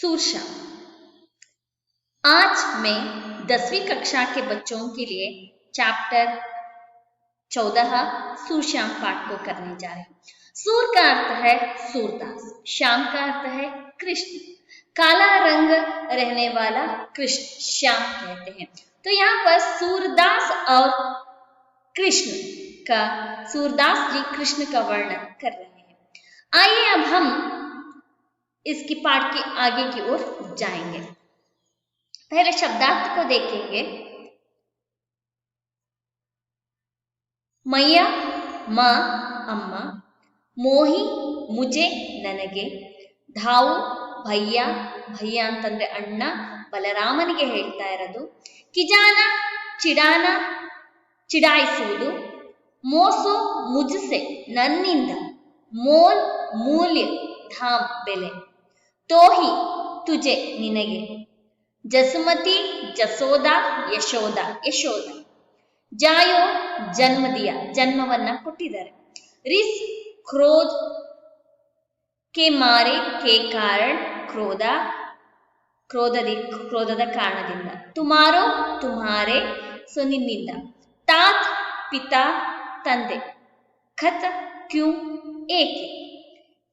सूरश्याम। आज मैं 10वीं कक्षा के बच्चों के लिए चैप्टर 14 सूरश्याम पाठ को करने जा रहे हैं। सूर का अर्थ है सूरदास, श्याम का अर्थ है कृष्ण, काला रंग रहने वाला कृष्ण श्याम कहते हैं। तो यहाँ पर सूरदास और कृष्ण का, सूरदास जी कृष्ण का वर्णन कर रहे हैं। आइए अब हम इसकी पाठ के आगे की ओर जाएंगे। पहले शब्दार्थ को देखेंगे। मैया माँ अम्मा, ಮೋಹಿ ಮುಜೆ ನನಗೆ, ಧಾವು ಭಯ್ಯ, ಭಯ್ಯ ಅಂತಂದ್ರೆ ಅಣ್ಣ, ಬಲರಾಮನಿಗೆ ಹೇಳ್ತಾ ಇರೋದು. ಕಿಜಾನ ಚಿಡಾನ ಚಿಡಾಯಿಸುವುದು, ಮೋಸೋ ಮುಜಸೆ ನನ್ನಿಂದ, ಮೋಲ್ ಮೂಲ್ಯ ಧಾಮ್ ಬೆಲೆ, ತೋಹಿ ತುಜೆ ನಿನಗೆ, ಜಸುಮತಿ ಜಸೋದ ಯಶೋದ ಯಶೋದ, ಜಾಯೋ ಜನ್ಮದಿಯ ಜನ್ಮವನ್ನ ಕೊಟ್ಟಿದ್ದಾರೆ, ರಿಸ್ ಕ್ರೋಧ ಕೆ ಮಾರೆ ಕೆ ಕಾರಣ ಕ್ರೋಧ ಕ್ರೋಧದ ಕಾರಣದಿಂದ, ತುಮಾರೋ ತುಮಾರೆ ಸೊ ನಿನ್ನಿಂದ, तात पिता ತಂದೆ, खत क्यों एके,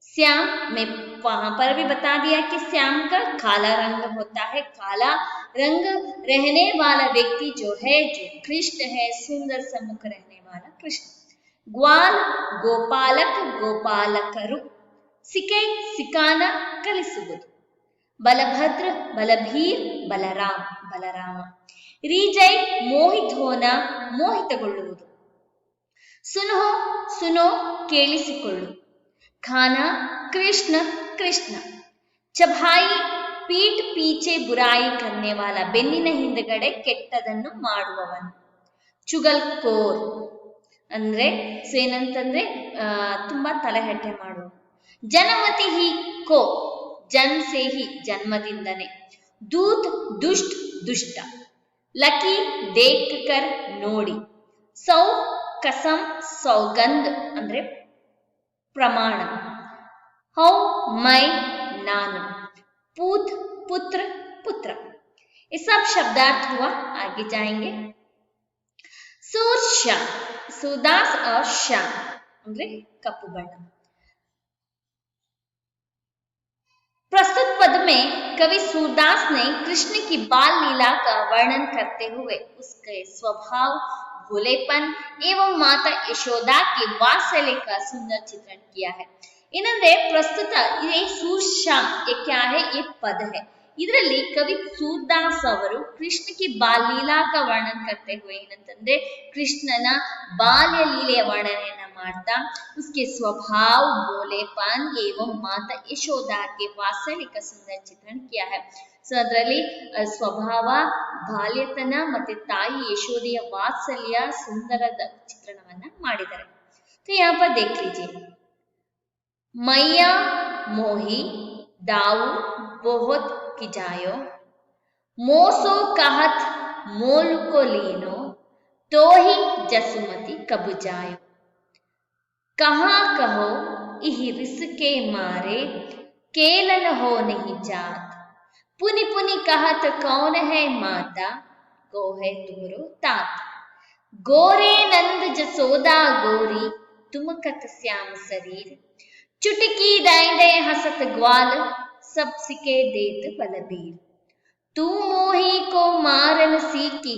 श्याम में वहां पर भी बता दिया कि श्याम का काला रंग होता है, काला रंग रहने वाला व्यक्ति जो है, जो कृष्ण है, सुंदर सम्मुख रहने वाला कृष्ण. ग्वाल ಗೋಪಾಲಕ ಗೋಪಾಲಕರು, ಸಿಕೈ ಸಿಕಾನ ಕಲಿಸುವುದು, ಬಲಭದ್ರ ಬಲಭೀರ್ ಬಲರಾಮ ಬಲರಾಮ, ರೀಜೈ ಮೋಹಿತೋನ ಮೋಹಿತಗೊಳ್ಳುವುದು, ಸುನೋ ಸುನೋ ಕೇಳಿಸಿಕೊಳ್ಳು, ಖಾನ ಕೃಷ್ಣ ಕೃಷ್ಣ, ಚಭಾಯಿ ಪೀಠ ಪೀಚೆ ಬುರಾಯಿ ಕರ್ನೆ ವಾಲ ಬೆನ್ನಿನ ಹಿಂದಗಡೆ ಕೆಟ್ಟದನ್ನು ಮಾಡುವವನು, ಚುಗಲ್ ಕೋರ್ ಅಂದ್ರೆ ಏನಂತಂದ್ರೆ ತುಂಬಾ ತಲೆಹೆಟ್ಟೆ ಮಾಡುವ, ಜನಮತಿ ಹಿ ಕೋ ಜನ್ ಸೇ ಹಿ ಜನ್ಮದಿಂದನೇ, ದೂತ್ ದುಷ್ಟ ದುಷ್ಟ, ಲಕಿ ದೇಖ್ ಕರ್ ನೋಡಿ, ಸೌ ಕಸಂ ಸೌಗಂಧ ಅಂದ್ರೆ ಪ್ರಮಾಣ, ಹೌ ಮೈ ನಾನು, पूत पुत्र पुत्र. ये सब शब्दार्थ हुआ. आगे जाएंगे. सूर श्याम, सूरदास और श्याम ಅಂದ್ರೆ ಕಪ್ಪು ಬಣ್ಣ. प्रस्तुत पद में कवि सूरदास ने कृष्ण की बाल लीला का वर्णन करते हुए उसके स्वभाव, भोलेपन एवं माता यशोदा के वात्सल्य का सुंदर चित्रण किया है. ಏನಂದ್ರೆ ಪ್ರಸ್ತುತ ಇದೇ सूरश्याम ये क्या है, ये पद है. ಇದರಲ್ಲಿ ಕವಿ ಸೂರದಾಸ್ ಅವರು ಕೃಷ್ಣ ಕಿ ಬಾಲ್ ಲೀಲಾ का वर्णन करते हुए ಏನಂತಂದ್ರೆ ಕೃಷ್ಣನ ಬಾಲ್ಯ ಲೀಲೆಯ ವರ್ಣನೆಯನ್ನ ಮಾಡ್ತಾ उसके स्वभाव, भोलेपन एवं माता यशोदा के वात्सल्य का सुंदर चित्रण किया है. ಸೊ ಅದರಲ್ಲಿ ಸ್ವಭಾವ, ಬಾಲ್ಯತನ ಮತ್ತೆ ತಾಯಿ ಯಶೋದೆಯ ವಾತ್ಸಲ್ಯ ಸುಂದರದ ಚಿತ್ರಣವನ್ನ ಮಾಡಿದ್ದಾರೆ. तो यहाँ पर देख लीजिए. मैया मोही दाऊ बहुत किजायो, मोसो कहत मोल को लीनो, तो ही जसुमती कब जायो, कहाँ कहो इह रिस के मारे, केलन हो नहीं जात, पुनि पुनि कहत कौन है माता, गो है तुमरो तात, गोरे नंद जसोदा गोरी, तुम कत श्याम शरीर, चुटकी डाइंडे हसत ग्वाल, सब सिके देत बलबीर, तू मोही को मारन सीकी,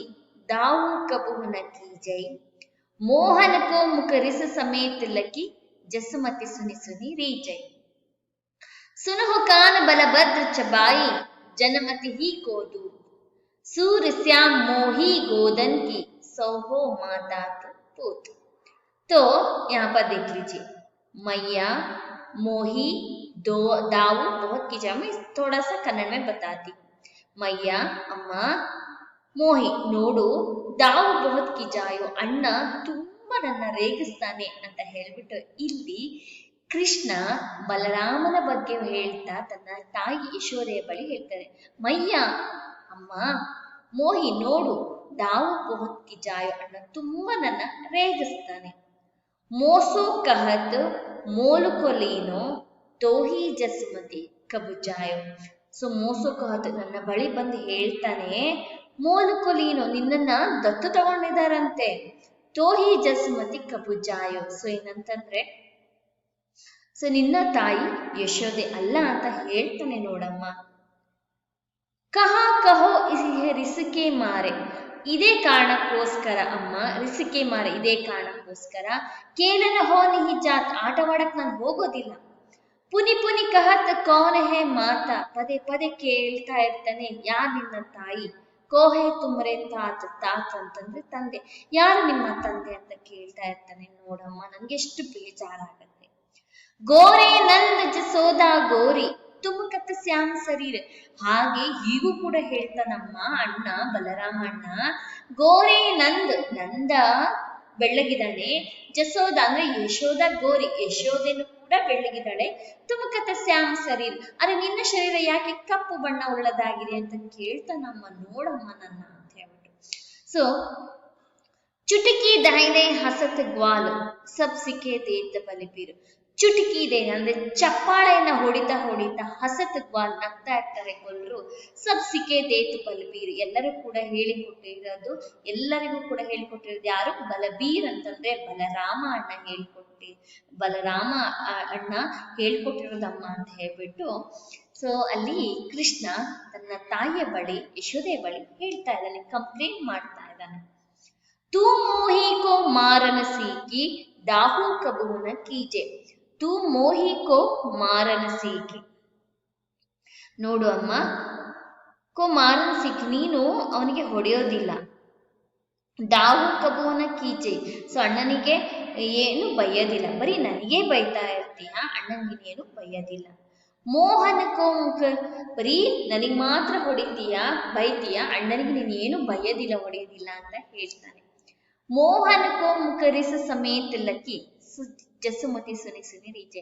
दाऊ कबू न की जई, मोहन को मुकरिस समेत लकी, जसमति सुनि सुनि रीजई, सुनहु कान बलभद्र चबाई, जनमति ही को दूर, सूर श्याम मोही गोदन की, सोहो माता पूत. तो यहाँ पर देख लीजिए. मैया मोही दो दाऊ बहुत की जगह मैं थोड़ा सा कन्नड़ में बताती हूँ. मैया अम्मा, मोही ನೋಡು, दाऊ बहुत की जायो ಅಣ್ಣ ತುಂಬಾ ನನ್ನ ರೇಗಿಸ್ತಾನೆ ಅಂತ ಹೇಳ್ಬಿಟ್ಟು ಇಲ್ಲಿ ಕೃಷ್ಣ ಬಲರಾಮನ ಬಗ್ಗೆ ಹೇಳ್ತಾ ತನ್ನ ತಾಯಿ ಯಶೋದೆಯ ಬಳಿ ಹೇಳ್ತಾರೆ. ಮಯ್ಯ ಅಮ್ಮ, ಮೋಹಿ ನೋಡು, दाऊ बहुत की जायो ಅಣ್ಣ ತುಂಬಾ ನನ್ನ ರೇಗಿಸ್ತಾನೆ, मोसो कहत मोल को लीनो, तो ही जसमती कब जायो, ಸೊ ಮೋಸು ಕಹತ್ ನನ್ನ ಬಳಿ ಬಂದು ಹೇಳ್ತಾನೆ, ಮೋಲುಕೊಲೀನು ನಿನ್ನನ್ನ ದತ್ತು ತಗೊಂಡಿದಾರಂತೆ. ತೋಹಿ ಜಸ್ಮತಿ ಕಬುಜಾಯೋ. ಸೊ ಏನಂತಂದ್ರೆ, ಸೊ ನಿನ್ನ ತಾಯಿ ಯಶೋದೆ ಅಲ್ಲ ಅಂತ ಹೇಳ್ತಾನೆ ನೋಡಮ್ಮ. ಕಹಾ ಕಹೋ ರಿಸಿಕೆ ಮಾರೆ. ಇದೇ ಕಾರಣಕ್ಕೋಸ್ಕರ ಅಮ್ಮ, ರಿಸಿಕೆ ಮಾರೆ ಇದೇ ಕಾರಣಕ್ಕೋಸ್ಕರ. ಕೇಲನ ಹೋ ನಿಹಿ ಜಾತ್, ಆಟವಾಡಕ್ ನಾನು ಹೋಗೋದಿಲ್ಲ. ಪುನಿ ಪುನಿ ಕಹತ್ ಕೌನ್ ಹೇ ಮಾತಾ, ಪದೇ ಪದೇ ಕೇಳ್ತಾ ಇರ್ತಾನೆ, ಯಾರ್ ನಿನ್ನ ತಾಯಿ. ಕೋಹೆ ತುಮ್ರೆ ತಾತ್, ತಾತ್ ಅಂತಂದ್ರೆ ತಂದೆ, ಯಾರು ನಿಮ್ಮ ತಂದೆ ಅಂತ ಕೇಳ್ತಾ ಇರ್ತಾನೆ ನೋಡಮ್ಮ. ನನ್ಗೆ ಎಷ್ಟು ಬೇಜಾರಾಗತ್ತೆ. ಗೋರೆ ನಂದ್ ಜಸೋದಾ ಗೋರಿ ತುಮ್ ಕತ್ ಶ್ಯಾಮ್ ಶರೀರ್. ಹಾಗೆ ಹೀಗೂ ಕೂಡ ಹೇಳ್ತಾನಮ್ಮ ಅಣ್ಣ, ಬಲರಾಮ ಅಣ್ಣ. ಗೋರೆ ನಂದ್, ನಂದ ಬೆಳ್ಳಗಿದ್ದಾಳೆ. ಜಸೋದ ಅಂದ್ರೆ ಯಶೋದ, ಗೋರಿ ಯಶೋದೆನು ಕೂಡ ಬೆಳ್ಳಗಿದ್ದಾಳೆ. ತುಮ್ ಕತ್ ಶ್ಯಾಮ್ ಶರೀರ್, ಅರೆ ನಿನ್ನ ಶರೀರ ಯಾಕೆ ಕಪ್ಪು ಬಣ್ಣ ಉಳ್ಳದಾಗಿದೆ ಅಂತ ಕೇಳ್ತಾನಮ್ಮ. ನೋಡಮ್ಮ ನನ್ನ ಅಂತ ಹೇಳ್ಬಿಟ್ಟು. ಸೊ ಚುಟಕಿ ದಾಯಿದೆ ಹಸತ್ ಗ್ವಾಲ್ ಸಬ್ ಸಿಕ್ಕೆ ದೇತ್ ಬಲಿಪೀರ್. ಚುಟಕಿ ಇದೆ ಅಂದ್ರೆ ಚಪ್ಪಾಳೆಯನ್ನ ಹೊಡಿತಾ ಹೊಡಿತಾ ಹಸತ್ ಗ್ವಾಲ್ ನಗ್ತಾ ಇರ್ತಾರೆ ಕೊಲ್ರು. ಸಬ್ ಸಿಕ್ಕೆ ದೇತ್ ಬಲಬೀರ್, ಎಲ್ಲರೂ ಕೂಡ ಹೇಳಿಕೊಟ್ಟಿರೋದು, ಎಲ್ಲರಿಗೂ ಕೂಡ ಹೇಳಿಕೊಟ್ಟಿರೋದು ಯಾರು? ಬಲಬೀರ್ ಅಂತಂದ್ರೆ ಬಲರಾಮ ಅಣ್ಣ ಬಲರಾಮ ಅಣ್ಣ ಹೇಳ್ಕೊಟ್ಟಿರೋದಮ್ಮ ಅಂತ ಹೇಳ್ಬಿಟ್ಟು. ಸೊ ಅಲ್ಲಿ ಕೃಷ್ಣ ತನ್ನ ತಾಯಿಯ ಬಳಿ, ಯಶೋದೆ ಬಳಿ ಹೇಳ್ತಾ ಇದ್ದಾನೆ, ಕಂಪ್ಲೇಂಟ್ ಮಾಡ್ತಾ ಇದ್ದಾನೆ. ತೂ ಮೋಹಿ ಕೋ ಮಾರನ ಸೀಕಿ ಡಾಹು ಕಬೂನ ಕೀಜೆ. ತೂ ಮೋಹಿ ಕೋ ಮಾರನ ಸೀಕಿ. ನೋಡು ಅಮ್ಮ, ಕೋ ಮಾರನ ಸೀಕಿ, ನೀನು ಅವನಿಗೆ ಹೊಡೆಯೋದಿಲ್ಲ. ಡಾಹು ಕಬೂನ ಕೀಜೆ, ಸೊ ಅಣ್ಣನಿಗೆ ಏನು ಬೈಯೋದಿಲ್ಲ, ಬರೀ ನನಗೆ ಬೈತಾ ಇರ್ತೀಯ, ಅಣ್ಣನಿಗೇನು ಬೈಯೋದಿಲ್ಲ. ಮೋಹನ ಕೋ ಮುಖ, ಬರೀ ನನಗೆ ಮಾತ್ರ ಹೊಡಿತೀಯ, ಬೈತೀಯ, ಅಣ್ಣನಿಗೆ ನೀನು ಏನು ಬೈಯೋದಿಲ್ಲ, ಹೊಡೆಯೋದಿಲ್ಲ ಅಂತ ಹೇಳ್ತಾನೆ. ಮೋಹನ ಕೋ ಮುಖರಿಸ ಸಮೇತ ಲಕ್ಕಿ ಜಸುಮತಿ ಸುನಿ ಸುನಿ ರೀಚೆ.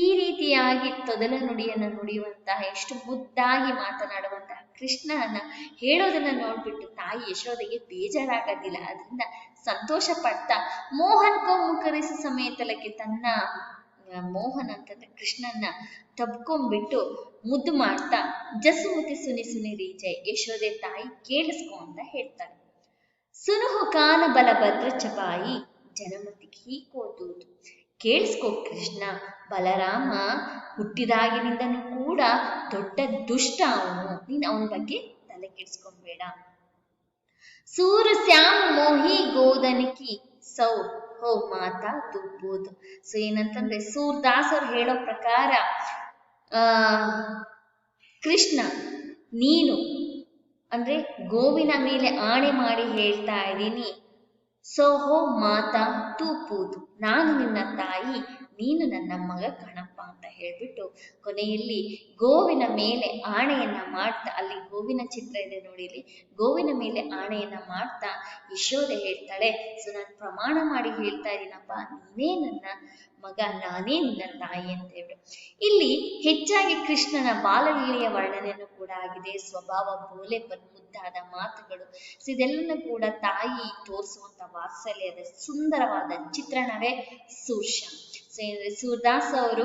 ಈ ರೀತಿಯಾಗಿ ತೊದಲ ನುಡಿಯನ್ನು ನುಡಿಯುವಂತಹ, ಎಷ್ಟು ಮುದ್ದಾಗಿ ಮಾತನಾಡುವಂತಹ ಕೃಷ್ಣನ ಹೇಳೋದನ್ನ ನೋಡ್ಬಿಟ್ಟು ತಾಯಿ ಯಶೋದೆಗೆ ಬೇಜಾರಾಗೋದಿಲ್ಲ, ಅದರಿಂದ ಸಂತೋಷ ಪಡ್ತಾ ಮೋಹನ್ ಕೋ ಮುಖರಿಸ ಸಮೇತಲಕ್ಕೆ ತನ್ನ ಮೋಹನ್ ಅಂತಂದ್ರೆ ಕೃಷ್ಣನ್ನ ತಬ್ಕೊಂಡ್ಬಿಟ್ಟು ಮುದ್ದು ಮಾಡ್ತಾ ಜಸುಮತಿ ಸುನಿ ಸುನಿ ರೀಚೆ, ಯಶೋದೆ ತಾಯಿ ಕೇಳಿಸ್ಕೊ ಅಂತ ಹೇಳ್ತಾಳೆ. ಸುನುಹು ಕಾನ ಬಲಭದ್ರ ಚಪಾಯಿ ಜನಮತಿ ಹೀಕೋದೂದು. ಕೇಳಿಸ್ಕೋ ಕೃಷ್ಣ, ಬಲರಾಮ ಹುಟ್ಟಿದಾಗಿನಿಂದನೂ ಕೂಡ ದೊಡ್ಡ ದುಷ್ಟ ಅವನು, ನೀನ್ ಅವನ ಬಗ್ಗೆ ತಲೆ ಕೆಡಿಸ್ಕೊಂಬೇಡ. ಸೂರ ಶ್ಯಾಮ್ ಮೋಹಿ ಗೋದನಿಕಿ ಸೌ ಹೋ ಮಾತಾ ತುಪ್ಪೋದು. ಸೊ ಏನಂತಂದ್ರೆ ಸೂರ್ದಾಸ್ ಅವ್ರು ಹೇಳೋ ಪ್ರಕಾರ ಕೃಷ್ಣ ನೀನು ಅಂದ್ರೆ ಗೋವಿನ ಮೇಲೆ ಆಣೆ ಮಾಡಿ ಹೇಳ್ತಾ ಇದ್ದೀನಿ, ಸೋಹೋ ಮಾತಾ ತೂಪೂದು, ನಾನು ನಿನ್ನ ತಾಯಿ, ನೀನು ನನ್ನ ಮಗ ಕಣಪ್ಪ ಅಂತ ಹೇಳ್ಬಿಟ್ಟು ಕೊನೆಯಲ್ಲಿ ಗೋವಿನ ಮೇಲೆ ಆಣೆಯನ್ನ ಮಾಡ್ತಾ, ಅಲ್ಲಿ ಗೋವಿನ ಚಿತ್ರ ಇದೆ ನೋಡಿ, ಇಲ್ಲಿ ಗೋವಿನ ಮೇಲೆ ಆಣೆಯನ್ನ ಮಾಡ್ತಾ ಯಶೋದೆ ಹೇಳ್ತಾಳೆ, ಸೊ ನಾನು ಪ್ರಮಾಣ ಮಾಡಿ ಹೇಳ್ತಾ ಇದ್ದೀನಪ್ಪ, ನೀನೇ ನನ್ನ ಮಗ, ನಾನೇ ನಿನ್ನ ತಾಯಿ ಅಂತ ಹೇಳ್ಬಿಟ್ಟು. ಇಲ್ಲಿ ಹೆಚ್ಚಾಗಿ ಕೃಷ್ಣನ ಬಾಲಲೀಲೆಯ ವರ್ಣನೆಯನ್ನು ಕೂಡ ಆಗಿದೆ. ಸ್ವಭಾವ, ಬೋಲೆ, ಮುದ್ದಾದ ಮಾತುಗಳು, ಸೊ ಇದೆಲ್ಲನೂ ಕೂಡ ತಾಯಿ ತೋರಿಸುವಂತ ವಾತ್ಸಲ್ಯದ ಸುಂದರವಾದ ಚಿತ್ರಣವೇ ಸೂರ್ಶ್ಯಾಮ್. ಸೊ ಸೂರ್ದಾಸ್ ಅವರು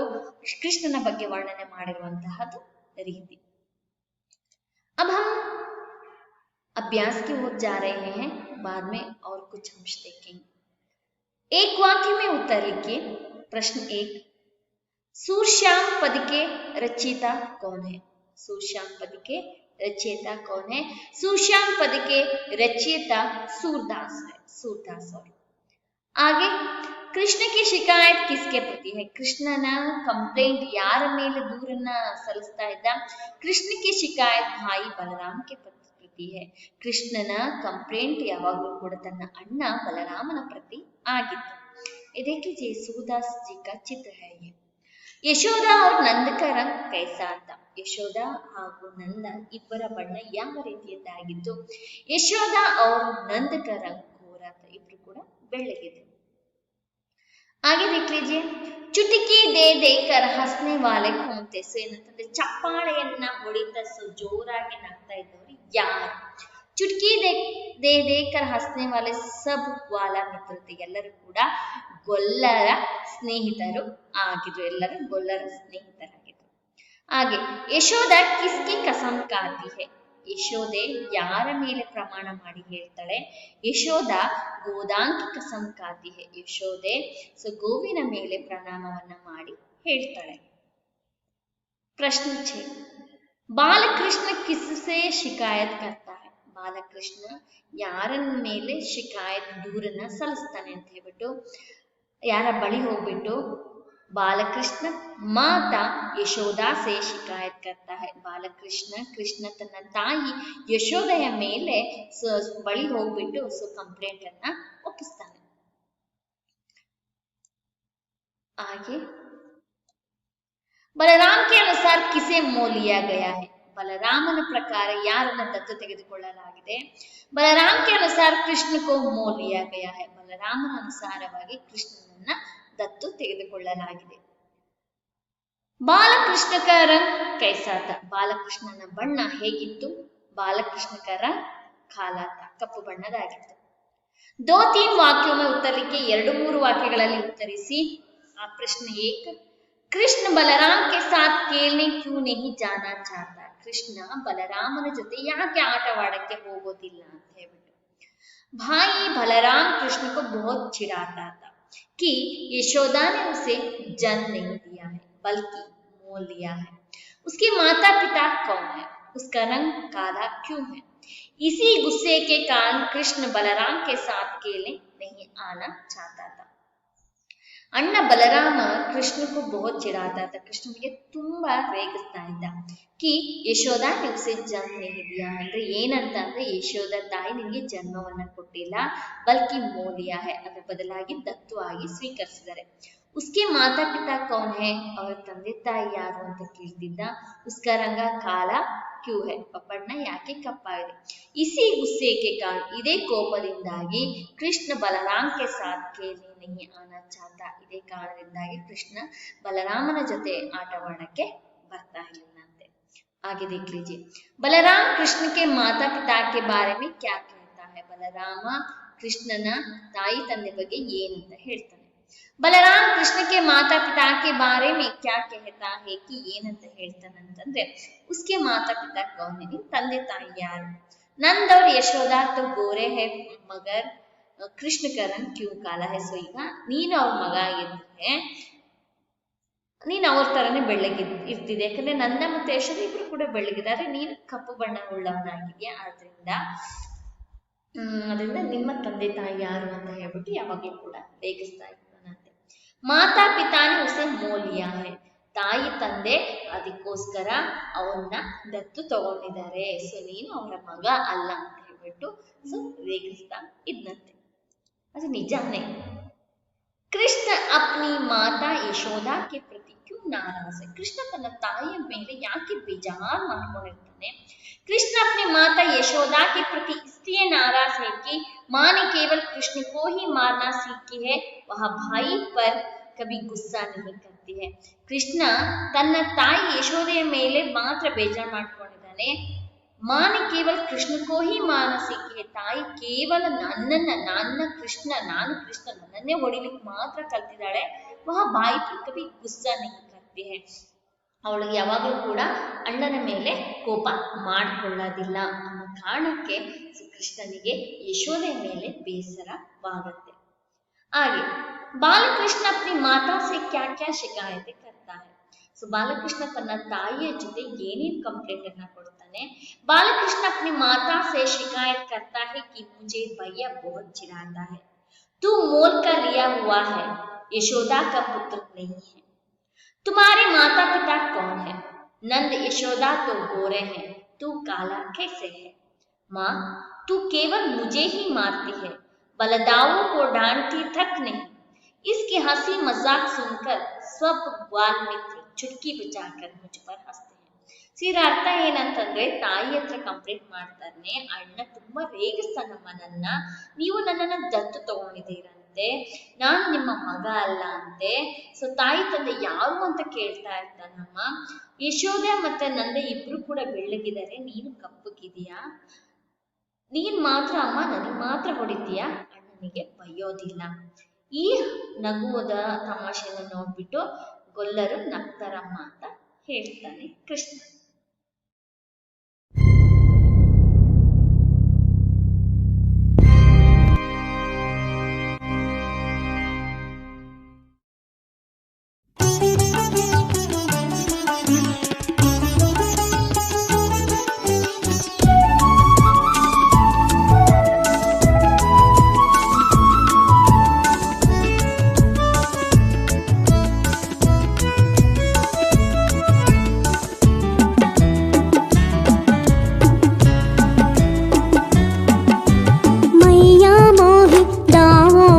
ಕೃಷ್ಣನ ಬಗ್ಗೆ ವರ್ಣನೆ ಮಾಡಿರುವಂತಹದ್ದು ರೀತಿ. अब हम अभ्यास की ओर जा रहे हैं, बाद में और कुछ अंश देखेंगे. एक वाक्य में उत्तर लिखिए. प्रश्न 1, सूरश्याम पद के रचयिता कौन है? सूरश्याम पद के रचयिता कौन है? सूरश्याम पद के रचयिता सूरदास है, सूरदास. और आगे, कृष्ण की शिकायत किसके प्रति है? कृष्णನ ಕಂಪ್ಲೇಂಟ್ ಯಾರ ಮೇಲೆ ದೂರನ್ನ ಸಲ್ಲಿಸ್ತಾ ಇದ್ದ? ಕೃಷ್ಣ की ಶಿಕಾಯತ್ ಭಾಯಿ ಬಲರಾಮ್ के ಪ್ರತಿ है. ಕೃಷ್ಣನ ಕಂಪ್ಲೇಂಟ್ ಯಾವಾಗಲೂ ಕೂಡ ತನ್ನ ಅಣ್ಣ ಬಲರಾಮನ ಪ್ರತಿ ಆಗಿತ್ತು. ಇದಕ್ಕೆ ಜೆ सूरदास जी का चित्र है ये. ಯಶೋಧ और ನಂದ का रंग कैसा था? ಯಶೋಧ ಹಾಗೂ ನಂದ ಇಬ್ಬರ ಬಣ್ಣ ಯಾವ ರೀತಿಯದ್ದಾಗಿತ್ತು? ಯಶೋಧ और ನಂದ का रंग गोरा था, ಇಬ್ರು ಕೂಡ ಬೆಳ್ಳಗಿದ್ರು. आगे देख लीजिए. चुटकी दे देकर हंसने वाले कौन थे? ಸೊ ಏನಂತಂದ್ರೆ ಚಪ್ಪಾಳೆಯನ್ನ ಹೊಡಿತಾ ಜೋರಾಗಿ ನಗ್ತಾ ಇದ್ದವರು ಯಾರು? ಚುಟ್ಕಿ ದೇ ದೇಕರ್ ಹಸ್ನೆ ವಾಲೆ ಸಬ್ ವಾಲಾ ಮಿತ್ರತೆ, ಎಲ್ಲರೂ ಕೂಡ ಗೊಲ್ಲರ ಸ್ನೇಹಿತರು ಆಗಿದ್ರು, ಎಲ್ಲರೂ ಗೊಲ್ಲರ ಸ್ನೇಹಿತರಾಗಿದ್ರು. ಹಾಗೆ ಯಶೋಧ ಕಿಸ್ಕಿ ಕಸಂ ಕಾತಿ ಹೈ, ಯಶೋದೆ ಯಾರ ಮೇಲೆ ಪ್ರಮಾಣ ಮಾಡಿ ಹೇಳ್ತಾಳೆ? ಯಶೋಧ ಗೋದಾಂಕಿ ಕಸಂ ಕಾತಿ ಹೈ, ಯಶೋದೆ ಗೋವಿನ ಮೇಲೆ ಪ್ರಣಾಮವನ್ನ ಮಾಡಿ ಹೇಳ್ತಾಳೆ. ಪ್ರಶ್ನೆ ಛೇ, ಬಾಲಕೃಷ್ಣ ಕಿಸ್ಸೆ ಶಿಕಾಯತ್ ಕರ್ತಾ ಹೈ, ಬಾಲಕೃಷ್ಣ ಯಾರ ಮೇಲೆ ಶಿಕಾಯತ್ ದೂರನ್ನ ಸಲ್ಲಿಸ್ತಾನೆ ಅಂತ ಹೇಳ್ಬಿಟ್ಟು, ಯಾರ ಬಳಿ ಹೋಗ್ಬಿಟ್ಟು ಬಾಲಕೃಷ್ಣ ಮಾತಾ ಯಶೋದಾ ಸೇ ಶಿಕಾಯತ್ ಕರ್ತಾ ಹೈ, ಬಾಲಕೃಷ್ಣ ಕೃಷ್ಣ ತನ್ನ ತಾಯಿ ಯಶೋದೆಯ ಮೇಲೆ ಬಳಿ ಹೋಗ್ಬಿಟ್ಟು ಕಂಪ್ಲೇಂಟ್ ಅನ್ನ ಒಪ್ಪಿಸ್ತಾನೆ. ಹಾಗೆ ಬಲರಾಮ್ ಕೆ ಅನುಸಾರ ಕಿಸೆ ಮೋಲ್ ಲಿಯಾ ಗಯಾ ಹೈ, ಬಲರಾಮನ ಪ್ರಕಾರ ಯಾರನ್ನ ದತ್ತು ತೆಗೆದುಕೊಳ್ಳಲಾಗಿದೆ? ಬಲರಾಮ್ ಕೆ ಅನುಸಾರ ಕೃಷ್ಣ ಕೋ ಮೋಲ್ ಲಿಯಾ ಗಯಾ ಹೈ, ಬಲರಾಮನ ಅನುಸಾರವಾಗಿ ಕೃಷ್ಣನನ್ನ ದತ್ತು ತೆಗೆದುಕೊಳ್ಳಲಾಗಿದೆ. ಬಾಲಕೃಷ್ಣ ಕ ರಂಗ್ ಕೈಸಾ ಥಾ, ಬಾಲಕೃಷ್ಣನ ಬಣ್ಣ ಹೇಗಿತ್ತು? ಬಾಲಕೃಷ್ಣ ಕ ರಂಗ್ ಕಾಲಾ ಥಾ, ಕಪ್ಪು ಬಣ್ಣದಾಗಿತ್ತು. ದೋ ತೀನ್ ವಾಕ್ಯೋ ಮೇ ಉತ್ತರ ಲಿಖೆ, 2-3 ವಾಕ್ಯಗಳಲ್ಲಿ ಉತ್ತರಿಸಿ. ಆ ಪ್ರಶ್ನೆ ಏಕ, ಕೃಷ್ಣ ಬಲರಾಮ್ ಕೆ ಸಾಥ್ ಖೇಲ್ನೆ ಕ್ಯೂ ನಹಿ ಜಾನಾ ಚಾಹತಾ, ಕೃಷ್ಣ ಬಲರಾಮನ ಜೊತೆ ಯಾಕೆ ಆಟವಾಡಕ್ಕೆ ಹೋಗೋದಿಲ್ಲ ಅಂತ ಹೇಳ್ಬಿಟ್ಟು. ಭಾಯಿ ಬಲರಾಮ್ ಕೃಷ್ಣ ಕೋ ಬಹುತ್ ಚಿಡಾತಾ ಥಾ कि यशोदा ने उसे जन्म नहीं दिया है बल्कि मोल लिया है, उसके माता पिता कौन है, उसका रंग काला क्यों है? इसी गुस्से के कारण कृष्ण बलराम के साथ खेलने नहीं आना चाहता था. ಅಣ್ಣ ಬಲರಾಮ ಕೃಷ್ಣಕ್ಕೂ ಬಹುತ್ ಚಿಡಾತಾ था, ಕೃಷ್ಣನಿಗೆ ತುಂಬಾ ರೇಗಿಸ್ತಾ ಇದ್ದ. ಕಿ ಯಶೋದಾ ने उसे जन्म नहीं दिया, ಅಂದ್ರೆ ಏನಂತ ಅಂದ್ರೆ ಯಶೋದ ತಾಯಿ ನಿನಗೆ ಜನ್ಮವನ್ನ ಕೊಟ್ಟಿಲ್ಲ, ಬಲ್ಕಿ ಮೋಲಿಯಾ ಹೈ, ಅದರ ಬದಲಾಗಿ ದತ್ತು ಆಗಿ ಸ್ವೀಕರಿಸಿದ್ದಾರೆ. ಉಸ್ಕೆ ಮಾತಾ ಪಿತಾ ಕೌನ್ ಹೈ, ಅವರ ತಂದೆ ತಾಯಿ ಯಾರು ಅಂತ ಕೇಳ್ತಿದ್ದ. ಉಸ್ಕಾ ರಂಗ ಕಾಲ ಕ್ಯೂ ಹೈ, ಬಣ್ಣ ಯಾಕೆ ಕಪ್ಪಾಗಿದೆ. ಇಸಿ ಗುಸ್ಸೆಗೆ ಕಾರಣ, ಇದೇ ಕೋಪದಿಂದಾಗಿ ಕೃಷ್ಣ ಬಲರಾಮ್ ಕೆ ಸಾಥ್ ಖೇಲ್ನೆ ನಹಿ ಆನಾ ಚಾಹತಾ, ಇದೇ ಕಾರಣದಿಂದಾಗಿ ಕೃಷ್ಣ ಬಲರಾಮನ ಜೊತೆ ಆಟವಾಡಕ್ಕೆ ಬರ್ತಾ ಇರಲಿಲ್ಲಂತೆ. आगे देख लीजिए, बलराम कृष्ण के माता पिता के बारे में क्या कहता है, ಬಲರಾಮ ಕೃಷ್ಣನ ತಾಯಿ ತಂದೆ ಬಗ್ಗೆ ಏನಂತ ಹೇಳ್ತಾನೆ. ಬಲರಾಮ್ ಕೃಷ್ಣ के माता पिता के बारे में क्या कहता है कि ಏನಂತ ಹೇಳ್ತಾನಂತಂದ್ರೆ, उसके माता पिता कौन है, ತಂದೆ ತಾಯಿ ಯಾರು? नंद और यशोदा तो गोरे है मगर कृष्ण का रंग क्यों काला है, ಸೊ ಈಗ ನೀನು ಅವ್ರ ಮಗ ಆಗಿದ್ರೆ ನೀನು ಅವ್ರ ತರನೇ ಬೆಳ್ಳಗೆ ಇರ್ತಿದೆ, ಯಾಕಂದ್ರೆ ನಂದ ಮತ್ತೆ ಯಶೋದ ಇಬ್ರು ಕೂಡ ಬೆಳ್ಳಗಿದ್ದಾರೆ, ನೀನು ಕಪ್ಪು ಬಣ್ಣ ಉಳ್ಳವನಾಗಿದ್ಯಾ, ಅದರಿಂದ ನಿಮ್ಮ ತಂದೆ ತಾಯಿ ಯಾರು ಅಂತ ಹೇಳ್ಬಿಟ್ಟು ಯಾವಾಗಲೂ ಕೂಡ ರೇಗಿಸ್ತಾ ಇರ್ತಾನಂತೆ. ಮಾತಾ ಪಿತಾನೆ ಉಸೆ ಮೋಲಿಯಾ ಹೈ, ತಾಯಿ ತಂದೆ ಅದಕ್ಕೋಸ್ಕರ ಅವನ್ನ ದತ್ತು ತಗೊಂಡಿದ್ದಾರೆ, ಸೊ ನೀನು ಅವರ ಮಗ ಅಲ್ಲ ಅಂತ ಹೇಳ್ಬಿಟ್ಟು ಸೊ ರೇಗಿಸ್ತಾ ಇದ್ನಂತೆ. ಅದು ನಿಜಾನೇ. ಕೃಷ್ಣ ಅಪ್ನಿ ಮಾತಾ ಯಶೋದಾ ಕೆ ಪ್ರತಿ ಕ್ಯೂ ನಾರಾಜ್ ಹೈ, ಕೃಷ್ಣ ತನ್ನ ತಾಯಿಯ ಮೇಲೆ ಯಾಕೆ ಬೇಜಾರು ಮಾಡ್ಕೊಂಡಿರ್ತಾನೆ? कृष्ण अपनी माता यशोदा के प्रति इसलिए नाराज है कि माँ ने केवल कृष्ण को ही मारना सीखी है, वह भाई पर कभी गुस्सा नहीं करती है. ಕೃಷ್ಣ ತನ್ನ ತಾಯಿ ಯಶೋದೆಯ ಮೇಲೆ ಮಾತ್ರ ಬೇಜಾರು ಮಾಡ್ಕೊಂಡಿದ್ದಾನೆ. ಮಾನೆ ಕೇವಲ ಕೃಷ್ಣ ಕೋ ಹಿ ಮಾನ ಸಿಕ್ಕಿ, ತಾಯಿ ಕೇವಲ ನಾನು ಕೃಷ್ಣ ನನ್ನನ್ನೇ ಹೊಡಿಲಿಕ್ಕೆ ಮಾತ್ರ ಕಲ್ತಿದ್ದಾಳೆ. ವಹ ಬಾಯಿ ಪರ್ ಕಭಿ ಗುಸ್ಸಾ ನಹಿ ಕರ್ತಿ ಹೈ, ಅವಳಿಗೆ ಯಾವಾಗಲೂ ಕೂಡ ಅಣ್ಣನ ಮೇಲೆ ಕೋಪ ಮಾಡಿಕೊಳ್ಳೋದಿಲ್ಲ ಅನ್ನೋ ಕಾರಣಕ್ಕೆ ಕೃಷ್ಣನಿಗೆ ಯಶೋದೆ ಮೇಲೆ ಬೇಸರವಾಗುತ್ತೆ. ಹಾಗೆ ಬಾಲಕೃಷ್ಣ ಅಪ್ನಿ ಮಾತಾ ಸೆ ಕ್ಯಾ ಕ್ಯಾ ಶಿಕಾಯತೆ ಕರ್ತಾ ಹೈ, ಸೊ ಬಾಲಕೃಷ್ಣ ತನ್ನ ತಾಯಿಯ ಜೊತೆ ಏನೇನು ಕಂಪ್ಲೇಂಟ್ ಅನ್ನ ಕೊಡ್ತಾನೆ. ಬಾಲಕೃಷ್ಣ ಅಪ್ನಿ ಮಾತಾ ಸೆ ಶಿಕಾಯತ್ ಕರ್ತಾ ಹೈ ಕಿ ಮುझे भैया बहुत चिढ़ाता है, तू मोल का लिया हुआ है, यशोदा का पुत्र नहीं है. तुम्हारे माता पिता कौन है? नंद यशोदा तो गोरे हैं, तू काला कैसे है? माँ तू केवल मुझे ही मारती है, बलदाओं को डांटती तक नहीं. इसकी हंसी मजाक सुनकर सब ग्वाल मित्र चुटकी बचाकर मुझ पर हंसते हैं. ಇದರ ಅರ್ಥ ಏನಂತಂದ್ರೆ, ತಾಯಿ ಹತ್ರ ಕಂಪ್ಲೇಂಟ್ ಮಾಡ್ತಾನೆ, ಅಣ್ಣ ತುಂಬಾ ರೇಗಿಸ್ತಾನಮ್ಮ ನನ್ನ, ನೀವು ನನ್ನನ್ನ ದತ್ತು ತಗೊಂಡಿದ್ದೀರಂತೆ, ನಾನು ನಿಮ್ಮ ಮಗ ಅಲ್ಲ ಅಂತೆ. ಸೊ ತಾಯಿ ತಂದೆ ಯಾರು ಅಂತ ಕೇಳ್ತಾ ಇರ್ತಾನಮ್ಮ. ಯಶೋದೆ ಮತ್ತೆ ನಂದೆ ಇಬ್ರು ಕೂಡ ಬೆಳ್ಳಗಿದ್ದಾರೆ, ನೀನು ಕಪ್ಪಗಿದೀಯಾ, ನೀನ್ ಮಾತ್ರ ಅಮ್ಮ ನನಗೆ ಮಾತ್ರ ಹೊಡಿತೀಯಾ, ಅಣ್ಣನಿಗೆ ಬೈಯೋದಿಲ್ಲ. ಈ ನಗುವುದ ತಮಾಷೆನ ನೋಡ್ಬಿಟ್ಟು ಗೊಲ್ಲರು ನಗ್ತಾರಮ್ಮ ಅಂತ ಹೇಳ್ತಾನೆ ಕೃಷ್ಣ.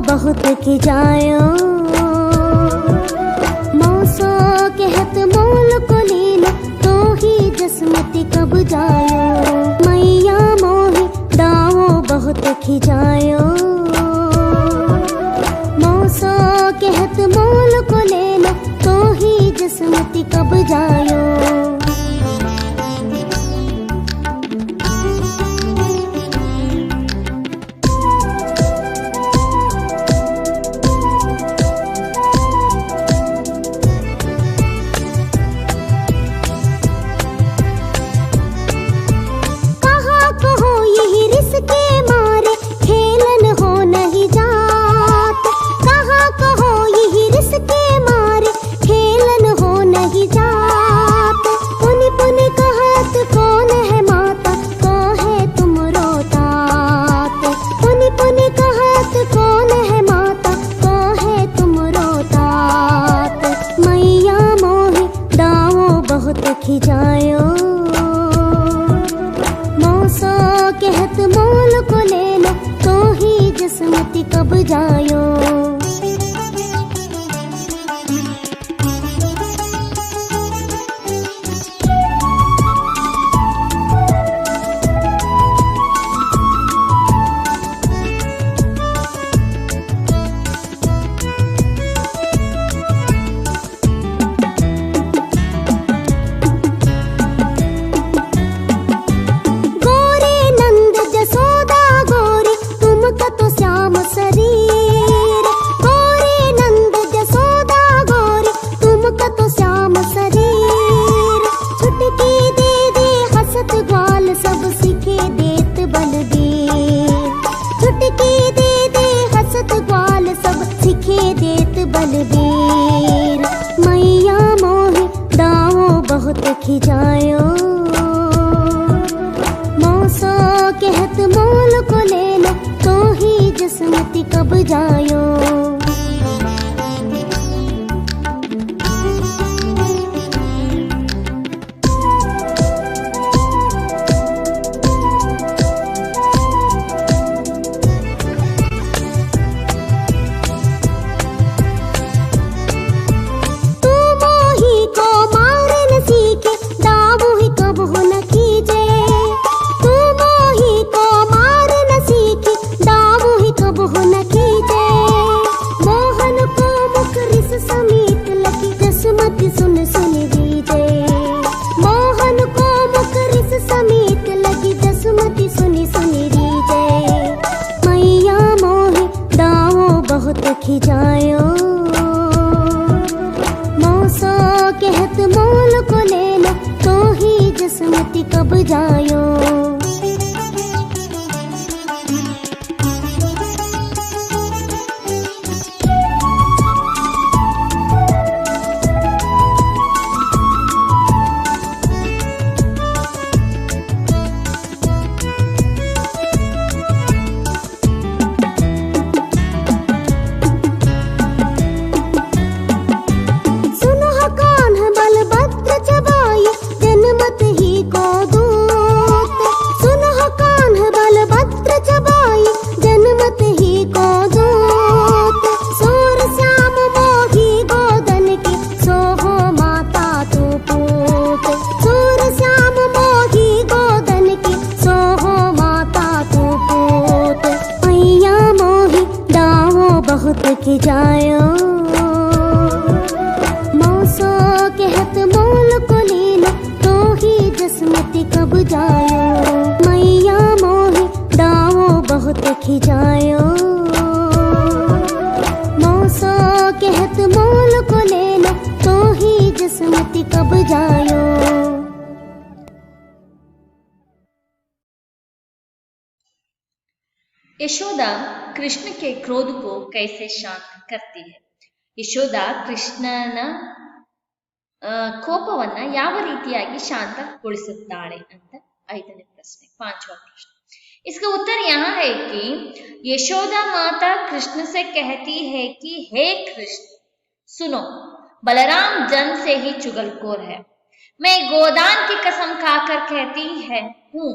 बहुत खिजायो मौसो कहत मोल को ले लो तो ही जसमती कब जायो। मैया मोही दावो बहुत खिजायो मौसो कहत मोल को ले लो तो ही जसमती कब जायो। खिजायो मौसो कहत मोल को ले लो तो ही जसमती कब जायो। बलबीर मैया मोही दावो बहुत खिजायो मौसो कहत मोल को ले लो तो ही जसमती कब जायो। खिजायो मौसो कहत मोल को ले लो तो ही जसमती कब जायो। खिजायो मौसो कहत मोल को ले लो तो ही जसमती कब जायो। मैया मोही दावो बहुत खिजायो मौसो कहत मोल को ले लो तो ही जसमती कब जायो। यशोदा कृष्ण के क्रोध को कैसे शांत करती है? यशोदा ಕೃಷ್ಣನ ಕೋಪವನ್ನ ಯಾವ ರೀತಿಯಾಗಿ ಶಾಂತಗೊಳಿಸುತ್ತಾಳೆ ಅಂತ 5ನೇ ಪ್ರಶ್ನೆ, 5वां प्रश्न। इसका उत्तर यहाँ है कि यशोदा माता कृष्ण से कहती है कि हे कृष्ण सुनो, बलराम जन्म से ही चुगलखोर है। मैं गोदान की कसम खाकर कहती हूँ,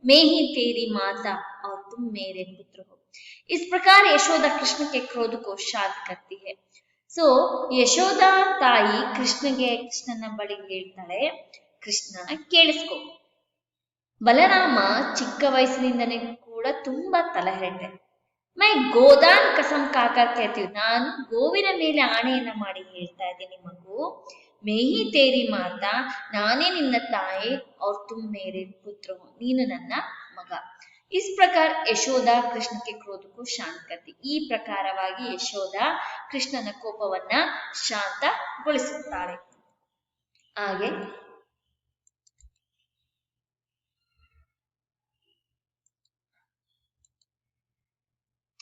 मैं ही तेरी माता और तुम मेरे पुत्र हो। इस प्रकार यशोदा कृष्ण के क्रोध को शांत करती है। ಸೊ ಯಶೋದಾ ತಾಯಿ ಕೃಷ್ಣನ ಬಳಿ ಹೇಳ್ತಾಳೆ, ಕೃಷ್ಣ ಕೇಳಿಸ್ಕೊ, ಬಲರಾಮ ಚಿಕ್ಕ ವಯಸ್ಸಿನಿಂದನೇ ಕೂಡ ತುಂಬಾ ತಲೆಹರಟೆ. ಮೈ ಗೋದಾನ್ ಕಸಂ ಕಾಕರ್ ಕೇಳ್ತೀವಿ, ನಾನು ಗೋವಿನ ಮೇಲೆ ಆಣೆಯನ್ನ ಮಾಡಿ ಹೇಳ್ತಾ ಇದ್ದೀನಿ ಮಗು, ಮೇಹಿ ತೇರಿ ಮಾತಾ, ನಾನೇ ನಿನ್ನ ತಾಯಿ, ಅವ್ರ ತುಮ್ ಮೇರೆ ಪುತ್ರ, ನೀನು ನನ್ನ ಮಗ. इस प्रकार ಯಶೋದಾ ಕೃಷ್ಣ के क्रोध को शांत करती। ಈ ಪ್ರಕಾರವಾಗಿ ಯಶೋದಾ ಕೃಷ್ಣನ ಕೋಪವನ್ನ ಶಾಂತಗೊಳಿಸುತ್ತಾಳೆ. ಹಾಗೆ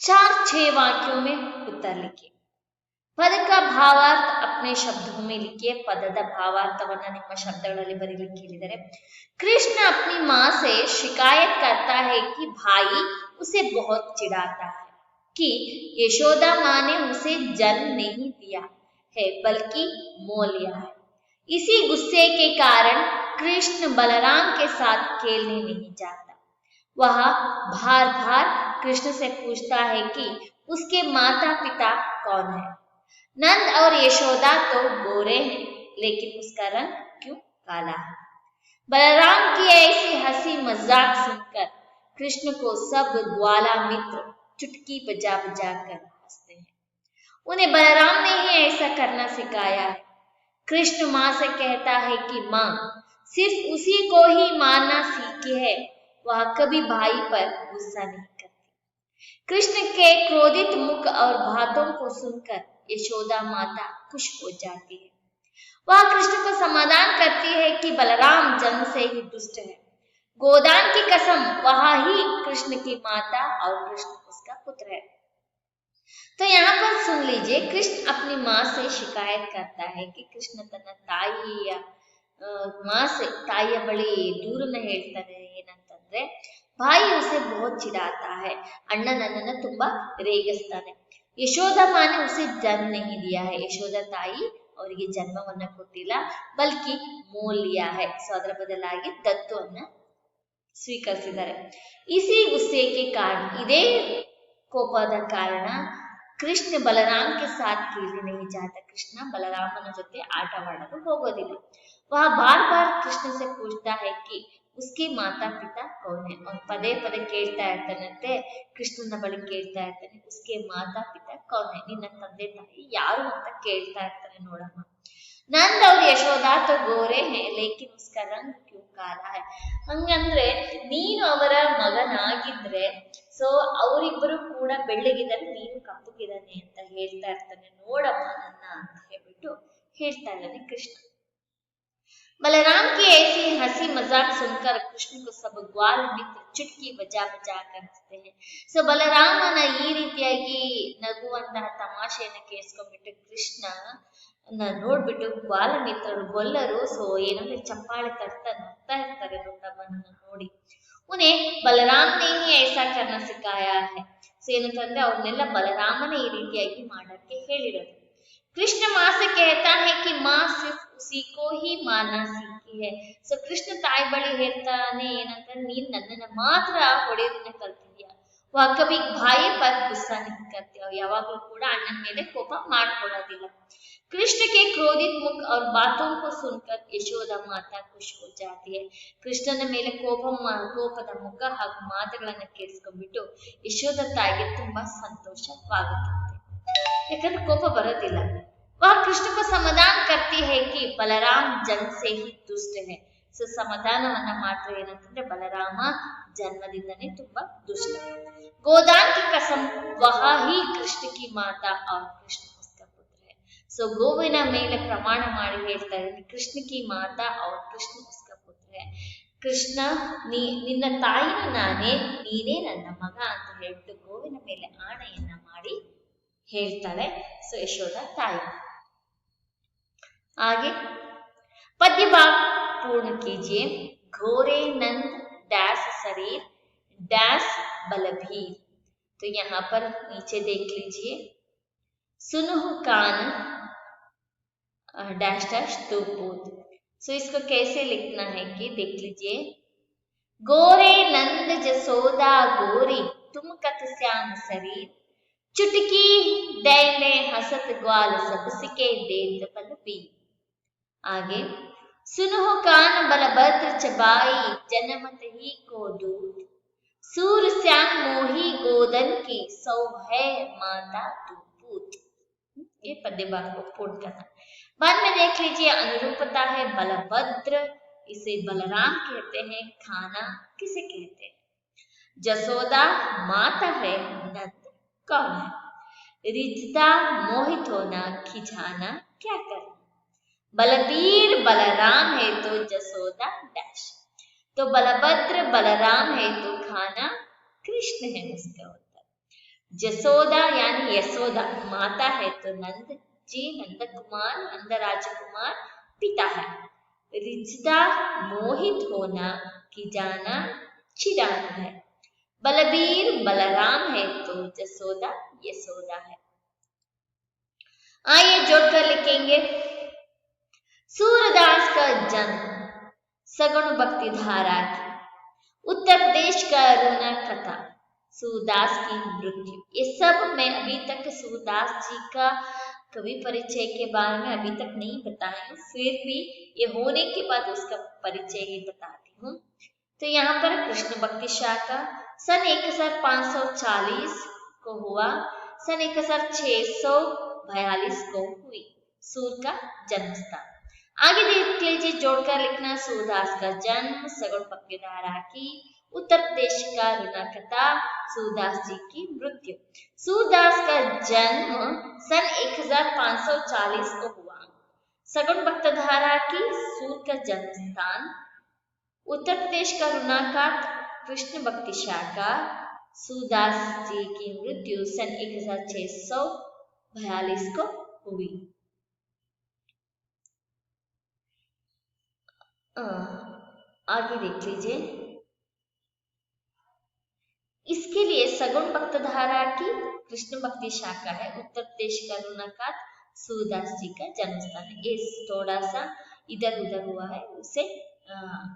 4-6 वाक्यों में उत्तर लिखिए। ಪದ का भावार्थ अपने शब्दों में लिखिए। ಪದದ ಭಾವಾರ್ಥವನ್ನ ನಿಮ್ಮ ಶಬ್ದಗಳಲ್ಲಿ ಬರೀಲಿಕ್ಕೆ ಹೇಳಿದರೆ, कृष्ण अपनी माँ से शिकायत करता है कि भाई उसे बहुत चिढ़ाता है कि यशोदा माँ ने उसे जन्म नहीं दिया है बल्कि मोह लिया है। इसी गुस्से के कारण कृष्ण बलराम के साथ खेलने नहीं जाता। वह बार बार कृष्ण से पूछता है कि उसके माता पिता कौन है। नंद और यशोदा तो गोरे हैं, लेकिन उसका रंग क्यों काला है। बलराम की ऐसी हंसी मजाक सुनकर कृष्ण को सब ग्वाला मित्र चुटकी बजा बजा कर हंसते हैं। उन्हें बलराम ने ही ऐसा करना सिखाया है। कृष्ण माँ से कहता है कि माँ सिर्फ उसी को ही मारना सीखी है, वह कभी भाई पर गुस्सा नहीं करती। कृष्ण के क्रोधित मुख और बातों को सुनकर यशोदा माता खुश हो जाती है। वह कृष्ण को समाधान करती है कि बलराम जन्म से ही दुष्ट है। गोदान की कसम, वह ही कृष्ण की माता और कृष्ण उसका पुत्र है। तो यहाँ पर सुन लीजिए, कृष्ण अपनी माँ से शिकायत करता है कि कृष्ण ತನ್ನ ತಾಯಿಯ ತಾಯಿಯ ಬಳಿ ದೂರನ್ನ ಹೇಳ್ತಾನೆ, ಏನಂತಂದ್ರೆ भाई उसे बहुत चिढ़ाता है, अण्ಣ ನನ್ನನ್ನು ತುಂಬಾ ರೇಗಿಸ್ತಾನೆ। ಯಶೋದಾ माँ ने उसे जन्म नहीं दिया है, ಯಶೋದಾ ತಾಯಿ ಅವರಿಗೆ ಜನ್ಮವನ್ನ ಕೊಟ್ಟಿಲ್ಲ, ಬಲ್ಕಿ ಮೋಹ लिया है, ಸೊ ಅದರ ಬದಲಾಗಿ ದತ್ತುವನ್ನ ಸ್ವೀಕರಿಸಿದ್ದಾರೆ। इसी गुस्से के कारण, ಇದೇ ಕೋಪದ ಕಾರಣ ಕೃಷ್ಣ ಬಲರಾಮ್ के साथ खेलने नहीं जाता, ಕೃಷ್ಣ ಬಲರಾಮನ ಜೊತೆ ಆಟವಾಡಲು ಹೋಗೋದಿಲ್ಲ। वह बार बार कृष्ण से पूछता है कि उसके माता पिता कौन है, और ಪದೇ ಪದೇ ಕೇಳ್ತಾ ಇರ್ತಾನಂತೆ, ಕೃಷ್ಣನ ಬಳಿ ಕೇಳ್ತಾ ಇರ್ತಾನೆ, उसके माता पिता कौन है, ನಿನ್ನ ತಂದೆ ತಾಯಿ ಯಾರು ಅಂತ ಕೇಳ್ತಾ ಇರ್ತಾನೆ ನೋಡಮ್ಮ। नंद और यशोदा तो गोरे हैं, लेकिन उसका रंग क्यों काला है। ಹಂಗಂದ್ರೆ ನೀನು ಅವರ ಮಗನಾಗಿದ್ರೆ, ಸೊ ಅವರಿಬ್ಬರು ಕೂಡ ಬೆಳ್ಳಗಿದ್ದಾರೆ, ನೀನು ಕಪ್ಪಗಿದ್ದಾನೆ ಅಂತ ಹೇಳ್ತಾ ಇರ್ತಾನೆ, ನೋಡಮ್ಮ ನನ್ನ ಅಂತ ಹೇಳ್ಬಿಟ್ಟು ಹೇಳ್ತಾ ಇದ್ದಾನೆ ಕೃಷ್ಣ। बलराम की ऐसी हंसी मजाक सुनकर कृष्ण को सब ग्वाल मित्र चुटकी बजा बजा कर हंसते हैं। ಸೊ ಬಲರಾಮನ ಈ ರೀತಿಯಾಗಿ ನಗುವಂತಹ ತಮಾಷೆಯನ್ನು ಕೇಳಿಸ್ಕೊಂಡ್ಬಿಟ್ಟು ಕೃಷ್ಣ ನೋಡ್ಬಿಟ್ಟು ಗ್ವಾಲ ಮಿತ್ರರು ಗೊಲ್ಲರು ಸೊ ಏನಂದ್ರೆ ಚಪ್ಪಾಳೆ ತಟ್ತಾ ನಗ್ತಾ ಇರ್ತಾರೆ ತಮ್ಮನನ್ನ ನೋಡಿ। उन्हें बलराम ने ही ऐसा करना सिखाया है, ಸೊ ಏನಂತಂದ್ರೆ ಅವ್ರನ್ನೆಲ್ಲ ಬಲರಾಮನೇ ಈ ರೀತಿಯಾಗಿ ಮಾಡಕ್ಕೆ ಹೇಳಿರೋದು। कृष्ण माँ से कहता है कि माँ सिर्फ उसी को ही मारना सीखी है, ಸೊ ಕೃಷ್ಣ ತಾಯಿ ಬಳಿ ಹೇಳ್ತಾನೆ ಏನಂತಂದ್ರೆ ನೀನ್ ನನ್ನನ್ನ ಮಾತ್ರ ಹೊಡೆಯೋದನ್ನ ಕಲ್ತಿದ್ಯಾ। वह कभी भाई पर गुस्सा नहीं करती, ಯಾವಾಗಲೂ ಕೂಡ ಅಣ್ಣನ ಮೇಲೆ ಕೋಪ ಮಾಡ್ಕೊಳ್ಳೋದಿಲ್ಲ। कृष्ण के क्रोधित मुख और बातों को सुनकर यशोदा माता खुश हो जाती है। ಕೃಷ್ಣನ ಮೇಲೆ ಕೋಪದ ಮುಖ ಹಾಗೂ ಮಾತುಗಳನ್ನ ಕೇಳಿಸ್ಕೊಂಡ್ಬಿಟ್ಟು ಯಶೋದ ತಾಯಿಗೆ ತುಂಬಾ ಸಂತೋಷವಾಗುತ್ತದೆ, ಯಾಕಂದ್ರೆ ಕೋಪ ಬರೋದಿಲ್ಲ। वह कृष्ण को समाधान करती है कि बलराम जन्म से ही दुष्ट है, ಸೊ ಸಮಾಧಾನವನ್ನ ಮಾಡ್ತಾರೆ ಏನಂತಂದ್ರೆ ಬಲರಾಮ ಜನ್ಮದಿಂದನೇ ತುಂಬಾ ದುಷ್ಟ। गोदान की कसम, वह ही कृष्ण की माता और कृष्ण उसका पुत्र है, ಸೊ ಗೋವಿನ ಮೇಲೆ ಪ್ರಮಾಣ ಮಾಡಿ ಹೇಳ್ತಾ ಇದ್ದೀನಿ, कृष्ण की माता और कृष्ण उसका पुत्र है। ಕೃಷ್ಣ ನಿನ್ನ ತಾಯಿನ ನಾನೇ, ನೀನೇ ನನ್ನ ಮಗ ಅಂತ ಹೇಳ್ಬಿಟ್ಟು ಗೋವಿನ ಮೇಲೆ ಆಣೆಯನ್ನ ಮಾಡಿ ಹೇಳ್ತಾಳೆ. ಸೊ ಯಶೋದ ತಾಯಿ. आगे पद्य भाग पूर्ण कीजिए। घोरे नंद डैश शरीर डैश बलभीर। तो यहाँ पर नीचे देख लीजिए, सुनहु कान डैश डैश दो पूत। सो इसको कैसे लिखना है कि देख लीजिए, गोरे नंद जसोदा गोरी तुम कत श्याम शरीर, चुटकी दैने हसत ग्वाल सब सिके देत बलबीर। आगे सुनो कान बलभद्र चबाई जनमत ही को दूत, सूर श्याम मोही गोदन की सौ है माता तू पूत। ये पद्य भाग को पूर्ण करना। बाद में देख लीजिए, अनुरूपता है बलभद्र, इसे बलराम कहते हैं। खाना किसे कहते हैं? जसोदा माता है, नंद कौन है? रिझता मोहित होना, खिंचाना क्या करना? बलबीर बलराम है तो जसोदा डैश। तो बलभद्र बलराम है तो खाना कृष्ण है, उसका उत्तर। जसोदा यानी यशोदा माता है तो नंद जी नंद कुमार नंद राजकुमार पिता है। रिझता मोहित होना, खिंचाना चिढ़ाना है। बलबीर बलराम है तो जसोदा यशोदा है। आइए जोड़कर लिखेंगे। सूरदास का जन्म, सगुण भक्ति धारा की, उत्तर प्रदेश का रुना कथा, सूरदास की मृत्यु। ये सब मैं अभी तक सूरदास जी का कवि परिचय के बारे में अभी तक नहीं बताई हूँ, फिर भी ये होने के बाद उसका परिचय ही बताती हूँ। तो यहाँ पर कृष्ण भक्ति शाखा सन 1540 को हुआ, सन 1642 को हुई सूर का जन्म स्थान। आगे देख लीजिए, जोड़कर लिखना। सूरदास का जन्म, सगुण भक्ति धारा की, उत्तर प्रदेश का रुना कथा, सूरदास जी की मृत्यु। सूरदास का जन्म सन 1540 को हुआ, सगुण भक्ति धारा की, सूर का जन्म स्थान, उत्तर प्रदेश का रुना का कृष्ण भक्ति शाखा, सूरदास जी की मृत्यु सन 1642 को हुई। आगे देख लीजिए, इसके लिए सगुण भक्त धारा की कृष्ण भक्ति शाखा है, उत्तर प्रदेश का रुनाकात सूरदास जी का जन्म स्थान है। ये थोड़ा सा इधर उधर हुआ है, उसे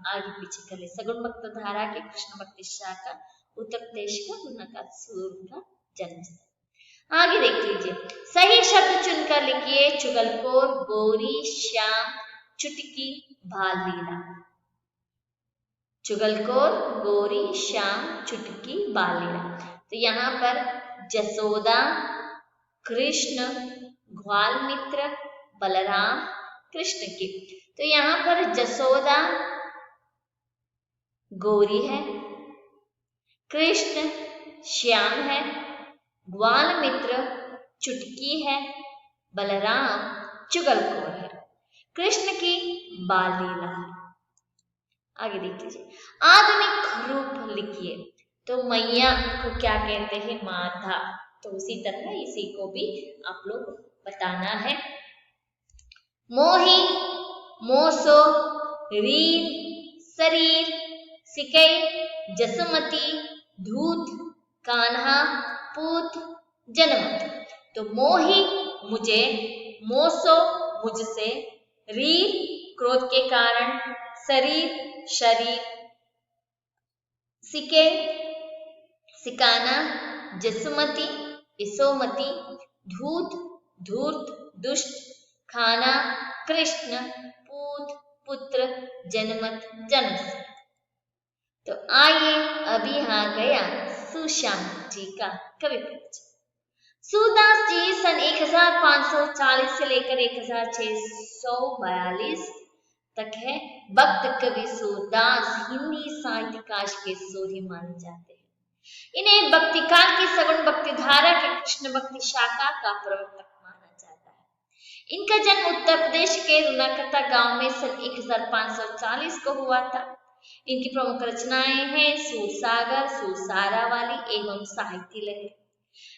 आगे पीछे कर ले। सगुण भक्त धारा की कृष्ण भक्ति शाखा, उत्तर प्रदेश का रुनाकात सूर का जन्म स्थान। आगे देख लीजिए, सही शब्द चुनकर लिखिए। चुगलखोर, गोरी, श्याम, चुटकी, बाल लीला। चुगलखोर, गोरी, श्याम, चुटकी, बाल लीला। तो यहाँ पर जसोदा, कृष्ण, ग्वाल मित्र, बलराम, कृष्ण की। तो यहाँ पर जसोदा गोरी है, कृष्ण श्याम है, ग्वाल मित्र चुटकी है, बलराम चुगलखोर है, कृष्ण की बाल लीला है। आगे देख लीजिए, आधुनिक रूप लिखिए। तो मैया को क्या कहते हैं? माता। तो उसी तरह इसी को भी आप लोग बताना है। मोही, मोसो, रीर, शरीर, सिकई, जसमती, धूत, कान्हा, पूत, जनमत। तो मोही मुझे, मोसो मुझसे, रीर क्रोध के कारण, शरीर शरीर, सिके सिकाना, जसमती यशोमती, धूत धूर्त दुष्ट, खाना कृष्ण, पूत पुत्र, जनमत जन्म। तो आइए अभी यहाँ गया सुश्याम जी का कवि परिचय। सूरदास जी सन 1540 से लेकर 1642 तक है। भक्त कवि सूरदास हिंदी साहित्य काश के सूर्य माने जाते हैं। इन्हें भक्ति काल की सगुण भक्ति धारा के कृष्ण भक्ति शाखा का प्रवर्तक माना जाता है। इनका जन्म उत्तर प्रदेश के रुनाकता गांव में सन 1540 को हुआ था। इनकी प्रमुख रचनाएं हैं सूरसागर, सूरसारावली एवं साहित्य लहरी।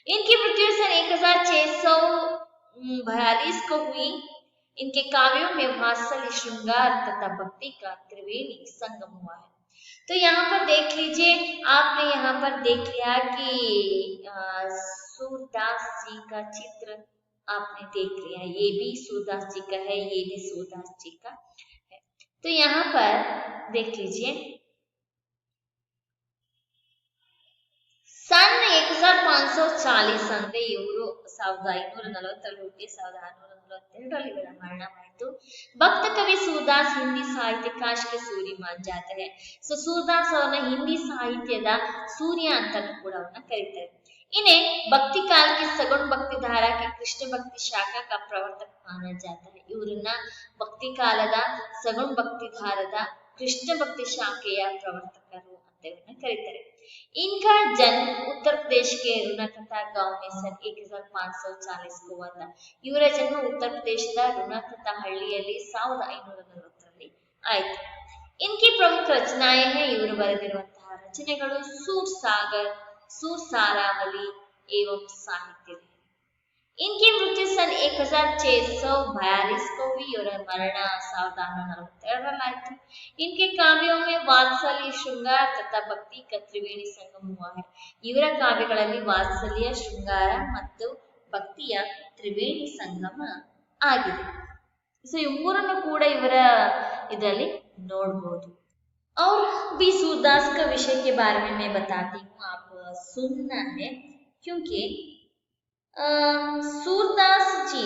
इनकी मृत्यु सन 1642 को हुई। इनके काव्यों में वात्सल्य, श्रृंगार तथा भक्ति का त्रिवेणी संगम हुआ है। तो यहाँ पर देख लीजिए, आपने यहाँ पर देख लिया कि सूरदास जी का चित्र आपने देख लिया, ये भी सूरदास जी का है, ये भी सूरदास जी का है। तो यहाँ पर देख लीजिए, सन 1540 ಅಂದ್ರೆ ಇವರು 1540 ಹುಟ್ಟಿ 1642 ಇವರ ಮರಣವಾಯಿತು। भक्त कवि सूरदास हिंदी साहित्य काश के सूर्य मान जाते हैं। ಸೊ सूरदास ಅವರನ್ನ ಹಿಂದಿ ಸಾಹಿತ್ಯದ ಸೂರ್ಯ ಅಂತ ಕೂಡ ಅವನ್ನ ಕರೀತಾರೆ। इन्हें भक्ति काल की सगुण भक्ति धारा के कृष्ण भक्ति शाखा का प्रवर्तक माना जाता है। ಇವರನ್ನ ಭಕ್ತಿ ಕಾಲದ ಸಗುಣ ಭಕ್ತಿ ಧಾರದ ಕೃಷ್ಣ ಭಕ್ತಿ ಶಾಖೆಯ ಪ್ರವರ್ತಕರು ಅಂತ ಇವರನ್ನ ಕರೀತಾರೆ। इनका जन्म उत्तर प्रदेश के रुनाकथा गांव में सन 1540 को हुआ था। ಇವರ ಜನ್ಮ ಉತ್ತರ ಪ್ರದೇಶದ ರುನಾಕಥ ಹಳ್ಳಿಯಲ್ಲಿ 1540ರಲ್ಲಿ ಆಯಿತು। इनकी प्रमुख रचनाएं हैं, ಇವರು ಬರೆದಿರುವಂತಹ ರಚನೆಗಳು सूरसागर, सूरसारावली एवं साहित्य। इनकी मृत्यु सन 1642 को हुई और मरण 1842 इनके काव्यों में वात्सल्य, श्रृंगार तथा भक्ति का त्रिवेणी संगम हुआ है। ಇವರ ಕಾವ್ಯಗಳಲ್ಲಿ ವಾತ್ಸಲ್ಯ, ಶೃಂಗಾರ ಮತ್ತು ಭಕ್ತಿಯ ತ್ರಿವೇಣಿ ಸಂಗಮ ಆಗಿದೆ। ಸೊ ಈ ಮೂರನ್ನು ಕೂಡ ಇವರ ಇದರಲ್ಲಿ ನೋಡಬಹುದು। और भी सूरदास का विषय के बारे में मैं बताती हूँ, आप सुनना है, क्योंकि सूरदास जी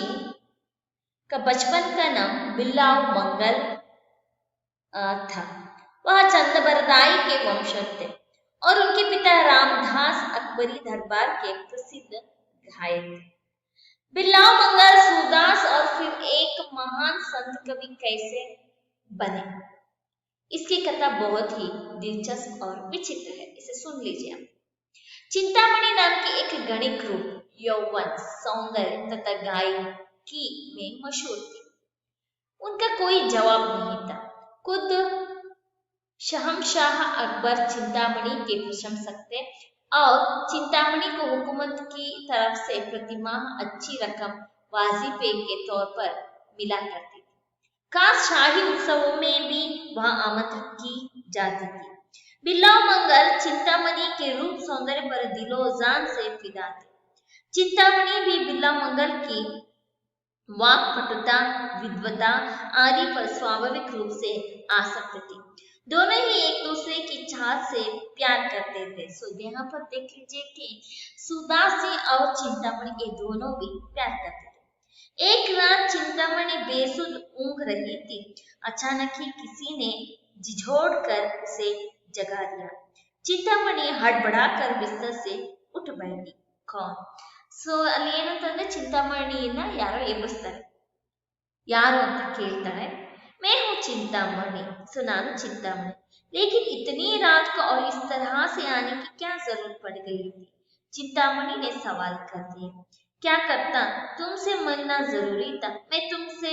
का बचपन का नाम बिल्लाव मंगल था। वह चंदबरदाई के वंशज थे और उनके पिता रामदास अकबरी दरबार के प्रसिद्ध गायक थे। बिल्लाव मंगल सूरदास और फिर एक महान संत कवि कैसे बने, इसकी कथा बहुत ही दिलचस्प और विचित्र है। इसे सुन लीजिए आप। चिंतामणि नाम की एक गणिक रूप यौवन, सौंदर्य तथा गायकी में मशहूर थी। उनका कोई जवाब नहीं था। खुद शहंशाह अकबर चिंतामणि के प्रशंसक थे और चिंतामणि को हुकूमत की तरफ से प्रतिमाह अच्छी रकम वाजिफे के तौर पर मिला करती थी। खास शाही उत्सवों में भी वह आमंत्रित की जाती थी। बिल्लाव मंगल चिंतामणि के रूप सौंदर्य पर दिलो जान से फिदा थे। चिंतामणि भी बिल्लाव मंगल की वाक्पटुता, विद्वता आदि पर स्वाभाविक रूप से आसक्त थी। दोनों ही एक दूसरे की चाहत से प्यार करते थे। सो यहाँ पर देख लीजिए कि सूरदास जी और चिंतामणि ये दोनों भी प्यार करते थे। एक रात चिंतामणि बेसुध ऊँघ रही थी। अचानक ही किसी ने झिझोड़ कर उसे जगा दिया। चिंतामणि हड़बड़ाकर बिस्तर से उठ बैठी। कौन? ಸೊ ಅಲ್ಲಿ ಏನಂತಂದ್ರೆ ಚಿಂತಾಮಣಿಯನ್ನ ಯಾರೋ ಎಬ್ಬಿಸ್ತಾರೆ। ಯಾರು ಅಂತ ಕೇಳ್ತಾಳೆ। मैं हूँ चिंतामणि। सो ನಾನು चिंतामणि, लेकिन इतनी रात को और इस तरह से आने की क्या जरूरत पड़ गई थी? चिंतामणि ने सवाल कर दिया। क्या करता, तुमसे मिलना जरूरी था। मैं तुमसे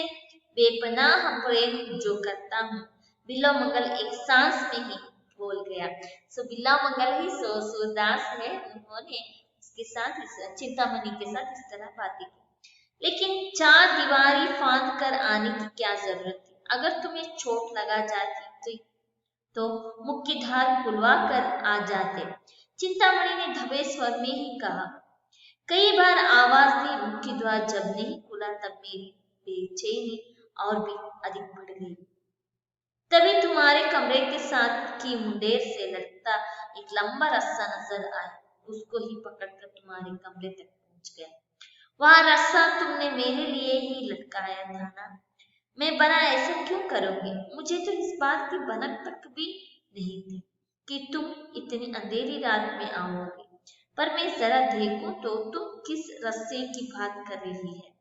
बेपनाह प्रेम जो करता हूँ। बिल्लाव मंगल एक सांस में ही बोल गया। सो बिल्लाव मंगल ही सूरदास है, उन्होंने इसके साथ चिंतामणि के साथ इस तरह बातें की। लेकिन चार दीवारी फांद कर आने की क्या जरूरत थी? अगर तुम्हें चोट लगा जाती तो मुख्य द्वार खुलवा कर आ जाते। चिंतामणि ने धबे स्वर में ही कहा। कई बार आवाज दी, मुख्य द्वार जब नहीं खुला तब मेरी बेचैनी और भी अधिक बढ़ गई। तभी तुम्हारे कमरे के साथ की मुंडेर से लटकता एक लंबा रस्सा नजर आया। उसको ही पकड़कर तुम्हारे कमरे तक पहुंच गया। वह रस्सा तुमने मेरे लिए ही लटकाया था ना? मैं बना ऐसा क्यों करूंगी? मुझे तो इस बात की भनक तक भी नहीं थी कि तुम इतनी अंधेरी रात में आओगे। पर मैं जरा देखूं तो तुम किस रस्से की बात कर रही है।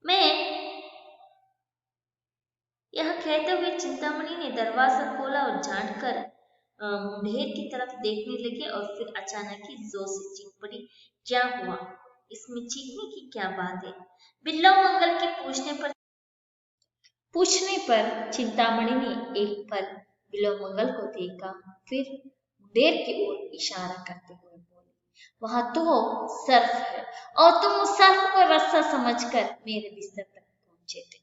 मैं यह कहते हुए चिंतामणि ने दरवाजा खोला और झांककर मुंडेर की तरफ देखने लगे और फिर अचानक ही जोर से चीख पड़ी। क्या हुआ? इसमें चीखने की क्या बात है? बिल्लो मंगल के पूछने पर चिंतामणि ने एक पल बिल्लो मंगल को देखा, फिर मुंडेर की ओर इशारा करते हुए बोले, वहां तो सर्फ है और तुम उस सर्फ को रस्सा समझकर मेरे बिस्तर तक पहुंचे थे।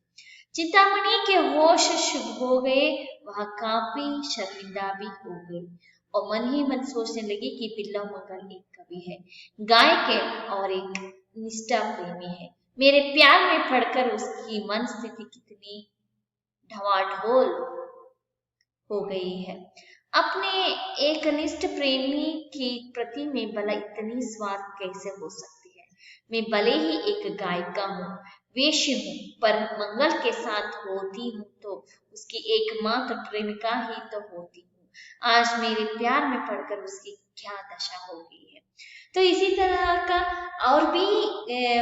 चिंतामणि के होश शुभ हो गए, वह काफी शर्मिंदा भी हो गई और मन ही मन सोचने लगी कि बिल्लो मंगल एक कवि है, गायक है और एक निष्ठा प्रेमी है। मेरे प्यार में पड़कर उसकी मन स्थिति कितनी ढवाढोल हो गई है। अपने एक निष्ठ प्रेमी के प्रति में भला इतनी स्वार्थ कैसे हो सकती है? मैं भले ही एक गायिका हूँ, वेश्य हूँ, पर मंगल के साथ होती हूँ तो उसकी एकमात्र प्रेमिका ही तो होती हूँ। आज मेरे प्यार में पड़कर उसकी क्या दशा हो गई है। तो इसी तरह का और भी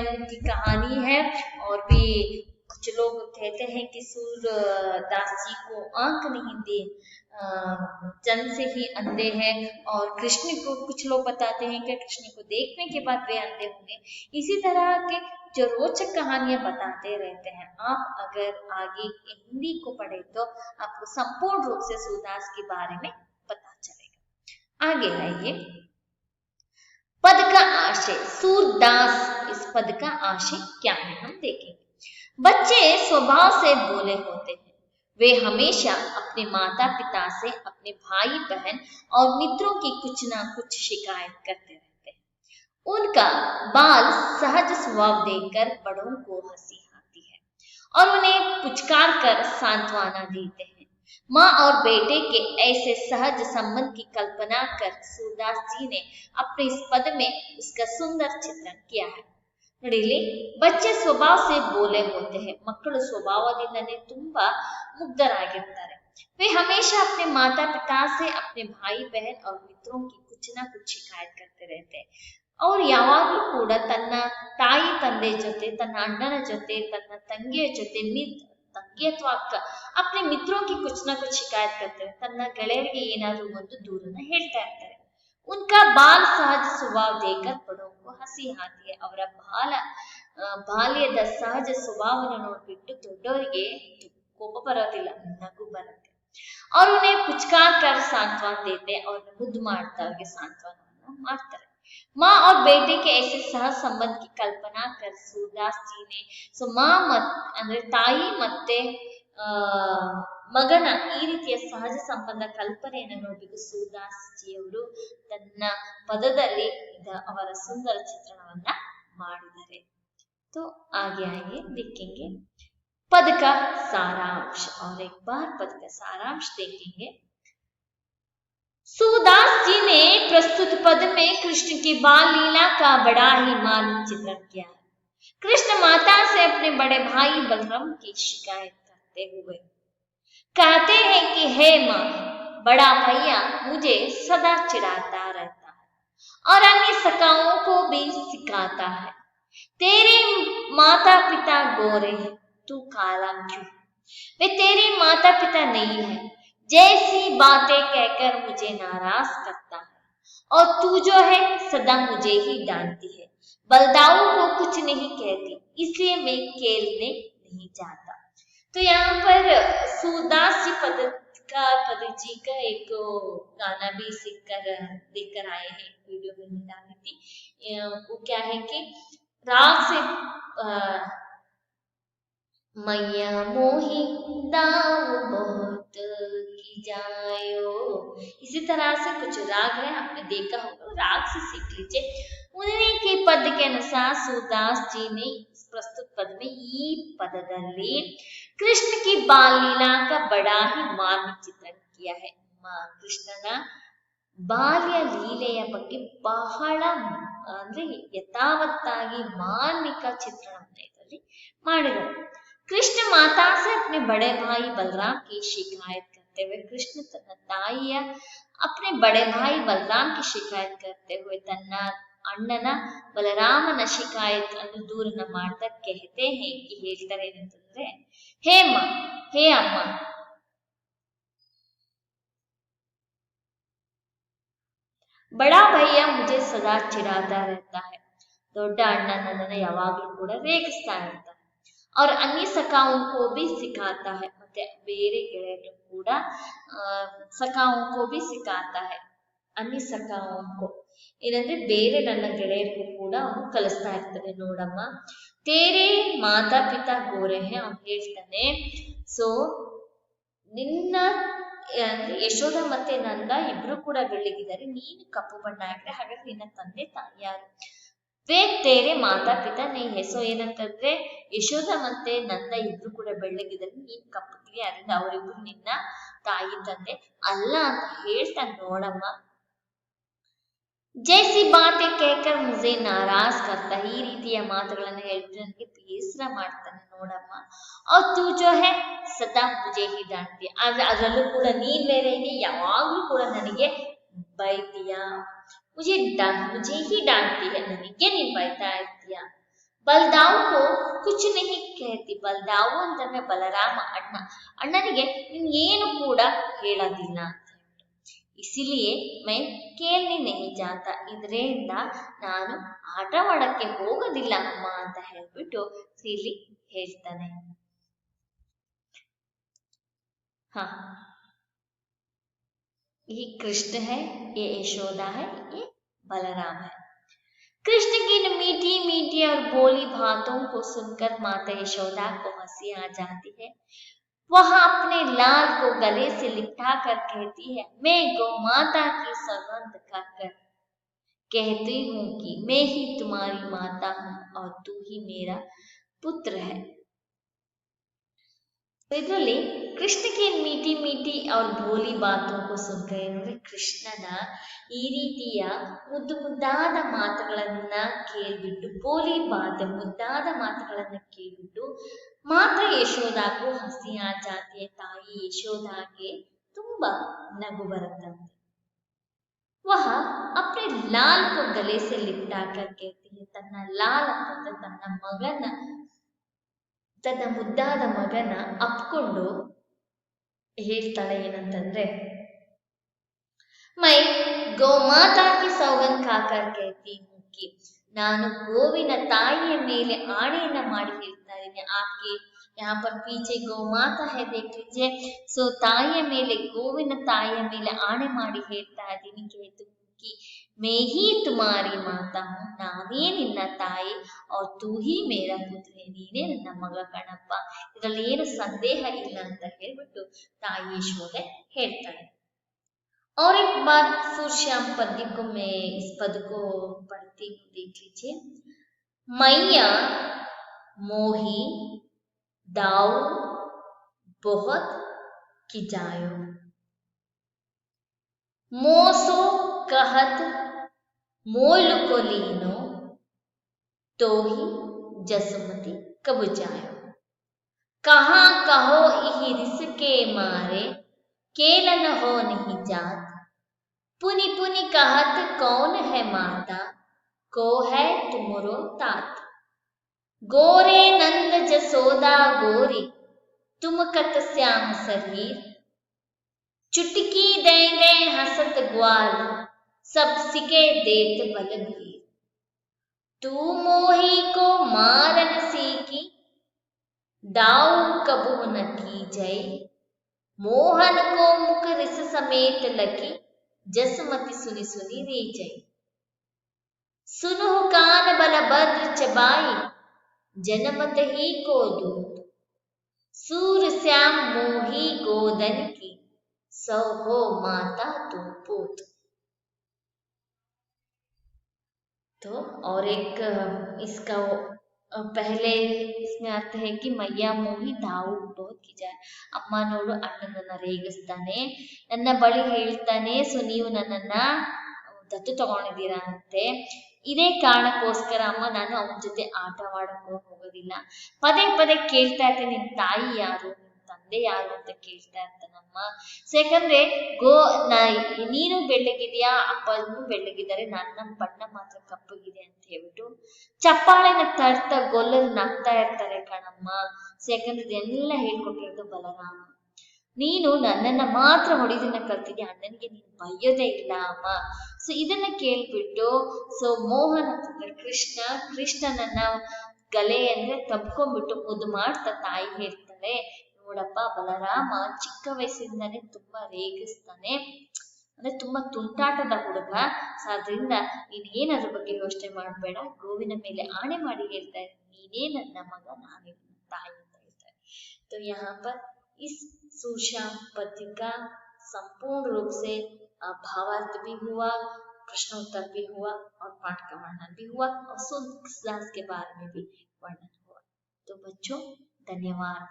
उनकी कहानी है। और भी कुछ लोग कहते हैं कि सूरदास जी को आंख नहीं दे, जन्म से ही अंधे हैं, और कृष्ण को कुछ लोग बताते हैं कि कृष्ण को देखने के बाद वे अंधे होंगे। इसी तरह के जो रोचक कहानियां बताते रहते हैं। आप अगर आगे हिंदी को पढ़े तो आपको संपूर्ण रूप से सूरदास के बारे में पता चलेगा। आगे आइए, पद का आशय। सूरदास इस पद का आशय क्या है हम देखेंगे। बच्चे स्वभाव से भोले होते हैं, वे हमेशा अपने माता पिता से, अपने भाई बहन और मित्रों की कुछ ना कुछ शिकायत करते रहते हैं। उनका बाल सहज स्वभाव देखकर बड़ों को हंसी आती है और उन्हें पुचकार कर सांत्वना देते हैं। माँ और बेटे के ऐसे सहज संबंध की कल्पना कर सूरदास जी ने अपने इस पद में उसका सुंदर चित्रण किया है। ನೋಡಿ, ಬಚ್ಚೆ ಸ್ವಭಾವ से बोले होते हैं, ಮಕ್ಕಳು ಸ್ವಭಾವದಿಂದನೇ ತುಂಬಾ ಮುಗ್ಧರಾಗಿರ್ತಾರೆ। वे हमेशा अपने माता पिता से, अपने भाई बहन और मित्रों की कुछ ना कुछ शिकायत करते रहते हैं। और ಯಾವಾಗಲೂ ಕೂಡ ತನ್ನ ತಾಯಿ ತಂದೆ ಜೊತೆ, ತನ್ನ ಅಣ್ಣನ ಜೊತೆ, ತನ್ನ ತಂಗಿಯ ಜೊತೆ, ತಂಗಿ ಅಥವಾ ಅಕ್ಕ, अपने मित्रों की कुछ ना कुछ शिकायत करते हैं। ತನ್ನ ಗೆಳೆಯರಿಗೆ ಏನಾದರೂ ಒಂದು ದೂರನ್ನ ಹೇಳ್ತಾ ಇರ್ತಾರೆ। उनका बाल सहज स्वभाव देखकर बड़ों को हंसी आती है। ಅವರ ಬಾಲ್ಯದ ಸಹಜ ಸ್ವಭಾವವನ್ನು ನೋಡ್ಬಿಟ್ಟು ದೊಡ್ಡವರಿಗೆ ಕೋಪ ಬರೋದಿಲ್ಲ, ನಗು ಬರುತ್ತೆ। और उन्हें पुचकार कर सांत्वना देते और मुद्द ಮಾಡ್ತಾ ಅವ್ರಿಗೆ सांत्वना ಮಾಡ್ತಾರೆ। माँ और बेटे के ऐसे सहज संबंध की कल्पना कर सूरदास जी ने माँ ಅಂದ್ರೆ ತಾಯಿ ಮತ್ತೆ ಮಗನ ಈ ರೀತಿಯ ಸಹಜ ಸಂಬಂಧ ಕಲ್ಪನೆಯನ್ನು ನೋಡಬೇಕು सूरदास ಜಿಯವರು ತನ್ನ ಪದದಲ್ಲಿ ಅವರ ಸುಂದರ ಚಿತ್ರಣವನ್ನ ಮಾಡಿದ್ದಾರೆ। तो आगे आइए देखेंगे पद का सारांश, और एक बार पद का सारांश देखेंगे। सूरदास जी ने प्रस्तुत पद में कृष्ण की बाल लीला का बड़ा ही मार्मिक चित्रण किया है। कृष्ण माता से अपने बड़े भाई बलराम की शिकायत करते हुए कहते हैं कि हे माँ, बड़ा भैया मुझे सदा चिढ़ाता रहता है और अन्य सखाओं को भी सिखाता है। तेरे माता पिता गोरे हैं, तू काला क्यों? वे तेरे माता पिता नहीं है, जैसी बातें कहकर मुझे नाराज करता है, और तू जो है सदा मुझे ही डांटती है। बलदाऊ को कुछ नहीं कहती, इसलिए मैं खेलने नहीं जाता। तो यहाँ पर सूरदास जी पद जी का एक गाना भी सीखकर लेकर आए हैं, वीडियो में डाली थी। वो क्या है कि राग से मैया मोही दाव बहुत की जायो, इसी तरह से कुछ राग है, आपने देखा होगा, राग से सीख लीजिए। उन्हीं के पद के अनुसार सूरदास जी ने प्रस्तुत पद में ಈ ಪದದಲ್ಲಿ कृष्ण की बाल लीला का बड़ा ही मार्मिक चित्रण किया है। ಕೃಷ್ಣನ ಬಾಲ್ಯ ಲೀಲೆಯ ಬಗ್ಗೆ ಬಹಳ ಅಂದ್ರೆ ಯಥಾವತ್ತಾಗಿ ಮಾರ್ಮಿಕ ಚಿತ್ರಣವನ್ನು ಇದರಲ್ಲಿ ಮಾಡಿದ್ದಾರೆ। कृष्ण माता से अपने बड़े भाई बलराम की शिकायत करते हुए, कृष्ण तನ್ನ ತಾಯಿಯ अपने बड़े भाई बलराम की शिकायत करते हुए ತನ್ನ ಅಣ್ಣನ ಬಲರಾಮನ ಶಿಕಾಯತ್ ಅನ್ನು ದೂರನ ಮಾಡ್ತಾ कहते हैं कि ಹೇಳ್ತಾರೆ ಏನಂತಂದ್ರೆ, ಹೇ ಮಾँ, ಹೇ ಅಮ್ಮ, बड़ा भैया मुझे सदा चिढ़ाता रहता है ದೊಡ್ಡ ಅಣ್ಣ ನನ್ನನ್ನು ಯಾವಾಗ್ಲೂ ಕೂಡ ರೇಗಿಸ್ತಾ ಇರ್ತಾನೆ. ಅವ್ರ ಅನ್ಯ ಸಖಾओं भी सिखाता है, ಮತ್ತೆ ಬೇರೆ ಗೆಳೆಯರು ಕೂಡ ಸಖಾओं भी सिखाता है. ಅನ್ಯ ಸಖಾओं ಏನಂದ್ರೆ ಬೇರೆ ನನ್ನ ಗೆಳೆಯರಿಗೂ ಕೂಡ ಅವನು ಕಲಿಸ್ತಾ ಇರ್ತಾನೆ. ನೋಡಮ್ಮ, ತೇರೆ ಮಾತಾ ಪಿತಾ ಗೋರೆ ಹೇ, ಅವ್ನು ಹೇಳ್ತಾನೆ. ಸೊ ನಿನ್ನ ಅಂದ್ರೆ ಯಶೋಧ ಮತ್ತೆ ನಂದ ಇಬ್ರು ಕೂಡ ಬೆಳ್ಳಗಿದ್ದಾರೆ, ನೀನು ಕಪ್ಪು ಬಣ್ಣ ಆಗಿದ್ರೆ ಹಾಗಾದ್ರೆ ನಿನ್ನ ತಂದೆ ತಾಯಿ ಯಾರು? ವೇ ತೇರೆ ಮಾತಾ ಪಿತಾ ನೀ ಹೆಸೋ, ಏನಂತಂದ್ರೆ ಯಶೋಧ ಮತ್ತೆ ನಂದ ಇಬ್ರು ಕೂಡ ಬೆಳ್ಳಗಿದ್ದಾರೆ, ನೀನ್ ಕಪ್ಪಗಿರಿ, ಅದರಿಂದ ಅವರಿಬ್ರು ನಿನ್ನ ತಾಯಿ ತಂದೆ ಅಲ್ಲ ಅಂತ ಹೇಳ್ತಾನೆ. ನೋಡಮ್ಮ, ಜೈಸಿ ಬಾತೆ ಕೇಕರ್ ಮುಜೆ ನಾರಾಜ್ ಕರ್ತಾ, ಈ ರೀತಿಯ ಮಾತುಗಳನ್ನು ಹೇಳಿದ್ರೆ ನನಗೆ ಬೇಸರ ಮಾಡ್ತಾನೆ. ನೋಡಮ್ಮ, ಅವ್ರು ತೂ ಜೋ ಹೇ ಸದಾ ಮುಜೆ ಹಿ ಡಾಂಟ್ತೀಯ, ಆದ್ರೆ ಅದರಲ್ಲೂ ಕೂಡ ನೀನ್ ಬೇರೆ ಇದೆ, ಯಾವಾಗ್ಲೂ ಕೂಡ ನನಗೆ ಬೈತೀಯ. मुझे ही डांटती है, ನನಗೆ ನೀನ್ ಬೈತಾ ಇರ್ತೀಯ. ಬಲ್ದಾವ್ ಕೋ ಕುछ नहीं कहती, ಬಲ್ದಾವು ಅಂತಂದ್ರೆ ಬಲರಾಮ ಅಣ್ಣ, ಅಣ್ಣನಿಗೆ ನೀನ್ ಏನು ಕೂಡ ಹೇಳೋದಿಲ್ಲ ಅಂತ ಹೇಳ್ಬಿಟ್ಟು. ಇಸಿಲಿಯೇ ಮೈ ಕೇಳ್ನಿ नहीं जाता, ಇದರಿಂದ ನಾನು ಆಟವಾಡಕ್ಕೆ ಹೋಗೋದಿಲ್ಲ ಅಮ್ಮ ಅಂತ ಹೇಳ್ಬಿಟ್ಟು ಇಲ್ಲಿ ಹೇಳ್ತಾನೆ. ಹಾ, ये कृष्ण है, ये यशोदा है, ये बलराम है. कृष्ण की इन मीठी मीठी और बोली बातों को सुनकर माता यशोदा को हंसी आ जाती है. वह अपने लाल को गले से लिपटा कर कहती है, मैं गौ माता की सौगंध खाकर कहती हूँ कि मैं ही तुम्हारी माता हूँ और तू ही मेरा पुत्र है. ಇದರಲ್ಲಿ ಕೃಷ್ಣಕ್ಕೆ ಮೀಟಿ ಮೀಟಿ ಅವ್ರ ಬೋಲಿ ಬಾತೋಂಕು ಸುನ್ಕರ್, ಏನಂದ್ರೆ ಕೃಷ್ಣನ ಈ ರೀತಿಯ ಮುದ್ದು ಮುದ್ದಾದ ಮಾತುಗಳನ್ನ ಕೇಳ್ಬಿಟ್ಟು, ಬೋಲಿ ಬಾತ ಮುದ್ದಾದ ಮಾತುಗಳನ್ನ ಕೇಳ್ಬಿಟ್ಟು ಮಾತಾ ಯಶೋದಾಗೂ ಹಸಿ ಆ ಜಾತಿಯ ತಾಯಿ ಯಶೋದಾಗೆ ತುಂಬಾ ನಗು ಬರುತ್ತಂತೆ. ವಹ ಅಪ್ನೆ ಲಾಲ್ ಕೋ ಗಲೆ ಸೆ ಲಿಪ್ಟಾಕರ್ ಕೇಳ್ತಿ, ತನ್ನ ಲಾಲ್ ಅಂತಂದ್ರೆ ತನ್ನ ಮಗನ, ತನ್ನ ಮುದ್ದಾದ ಮಗನ ಅಪ್ಕೊಂಡು ಹೇಳ್ತಾಳೆ ಏನಂತಂದ್ರೆ, ಮೈ ಗೋಮಾತಾ ಕಿ ಸೌಗಂಧ ಖಾಕರ್ ಕೇಳ್ತಿ ಮುಕ್ಕಿ, ನಾನು ಗೋವಿನ ತಾಯಿಯ ಮೇಲೆ ಆಣೆಯನ್ನ ಮಾಡಿ ಹೇಳ್ತಾ ಇದ್ದೀನಿ. ಆಕೆ यहाँ पर पीछे ಗೋಮಾತಾ है देख लीजिए. ಸೊ ತಾಯಿಯ ಮೇಲೆ, ಗೋವಿನ ತಾಯಿಯ ಮೇಲೆ ಆಣೆ ಮಾಡಿ ಹೇಳ್ತಾ ಇದ್ದೀನಿ, ಕೇಳ್ತು ಮುಕ್ಕಿ मैं ही तुम्हारी माता हूँ, ನಾನೇ ನಿನ್ನ ತಾಯಿ, और तू ही मेरा पुत्र है, ನೀನೇ ನನ್ನ ಮಗ ಕಣಪ್ಪ, ಇದರಲ್ಲಿ ಏನು ಸಂದೇಹ ಇಲ್ಲ ಅಂತ ಹೇಳ್ಬಿಟ್ಟು ತಾಯಿ ಯಶೋದೆ ಹೇಳ್ತಾಳೆ. और एक बार सूर्यश्याम पद्य को मैं इस पद को पढ़ती हूँ, देख लीजिए. मैया मोही दाऊ बहुत खिजायो, मोसो कहत मोल को लीनो, तो ही जसमती कब जायो. कहाँ कहो हिरिस के मारे, केलन हो नहीं जात, पुनि पुनि कहत कौन है माता, को है तुमरो तात. गोरे नंद जसोदा गोरी, तुम कत श्याम शरीर, चुटकी देंगे हसत ग्वाल, सब सिके देत बलबीर. तू मोही को मारन सीखी, दाऊ कबू न की जय, मोहन को मुख रिस समेत लकी, जसमति सुनि सुनि रे जय. सुनुह कान बल भद्र चबाई, जनमत ही को दूत, सूर श्याम मोही गोदन की, सौ हो माता तू पूत. तो और एक इसका पहले इसमें अर्थ है कि मैया मोही दाऊ बहुत की जाए, ಅಮ್ಮ ನೋಡು ಅಣ್ಣನನ್ನ ರೇಗಿಸ್ತಾನೆ, ನನ್ನ ಬಳಿ ಹೇಳ್ತಾನೆ, ಸೊ ನೀವು ನನ್ನನ್ನ ದತ್ತು ತಗೊಂಡಿದ್ದೀರಾ ಅಂತೆ, ಇದೇ ಕಾರಣಕ್ಕೋಸ್ಕರ ಅಮ್ಮ ನಾನು ಅವನ ಜೊತೆ ಆಟವಾಡಕ್ಕೂ ಹೋಗೋದಿಲ್ಲ. ಪದೇ ಪದೇ ಕೇಳ್ತಾ ಇರ್ತೀನಿ, ನಿನ್ ತಾಯಿ ಯಾರು, ನಿನ್ ತಂದೆ ಯಾರು ಅಂತ ಕೇಳ್ತಾ ಇರ್ತಾನಮ್ಮ. ಸೊ ಯಾಕಂದ್ರೆ ನೀನು ಬೆಳ್ಳಗಿದ್ಯಾ, ಅಪ್ಪನೂ ಬೆಳ್ಳಗಿದ್ದಾರೆ, ನನ್ನ ಬಣ್ಣ ಮಾತ್ರ ಕಪ್ಪಗಿದೆ ಅಂತ ಹೇಳ್ಬಿಟ್ಟು ಚಪ್ಪಾಳೆನ ತಡ್ತಾ ಗೊಲ್ಲಲ್ಲಿ ನಗ್ತಾ ಇರ್ತಾರೆ ಕಣಮ್ಮ. ಸೊ ಯಾಕಂದ್ರೆ ಇದೆಲ್ಲ ಹೇಳ್ಕೊಟ್ಟಿರೋದು ಬಲರಾಮ. ನೀನು ನನ್ನನ್ನ ಮಾತ್ರ ಹೊಡಿದನ್ನ ಕಲ್ತಿದ್ಯಾ, ಅಣ್ಣನಿಗೆ ನೀನು ಬೈಯೋದೇ ಇಲ್ಲ ಅಮ್ಮ. ಸೊ ಇದನ್ನ ಕೇಳ್ಬಿಟ್ಟು ಸೊ ಮೋಹನ್ ಅಂತಂದ್ರೆ ಕೃಷ್ಣನನ್ನ ಗಲೆ ಅಂದ್ರೆ ತಬ್ಕೊಂಡ್ಬಿಟ್ಟು ಮುದ್ದು ಮಾಡ್ತಾ ತಾಯಿ ಹೇಳ್ತಾಳೆ, ನೋಡಪ್ಪ ಬಲರಾಮ ಚಿಕ್ಕ ವಯಸ್ಸಿಂದಾನೆ ತುಂಬಾ ರೇಗಿಸ್ತಾನೆ, ಅಂದ್ರೆ ತುಂಬಾ ತುಂಟಾಟದ ಹುಡುಗ. ಆದ್ರಿಂದ ನೀನ್ ಏನಾದ್ರ ಬಗ್ಗೆ ಯೋಚನೆ ಮಾಡ್ಬೇಡ, ಗೋವಿನ ಮೇಲೆ ಆಣೆ ಮಾಡಿ ಹೇಳ್ತಾ ಇದ್ದೀನಿ, ನೀನೇ ನನ್ನ ಮಗ, ನಾನೇ ನನ್ನ ತಾಯಿ ಅಂತ ಹೇಳ್ತಾರೆ. तो यहाँ पर इस सुशाम पद्य का संपूर्ण रूप से भावार्थ भी हुआ, प्रश्नोत्तर भी हुआ और पाठ का वर्णन भी हुआ और सुंदर दास के बारे में भी वर्णन हुआ। तो बच्चों धन्यवाद।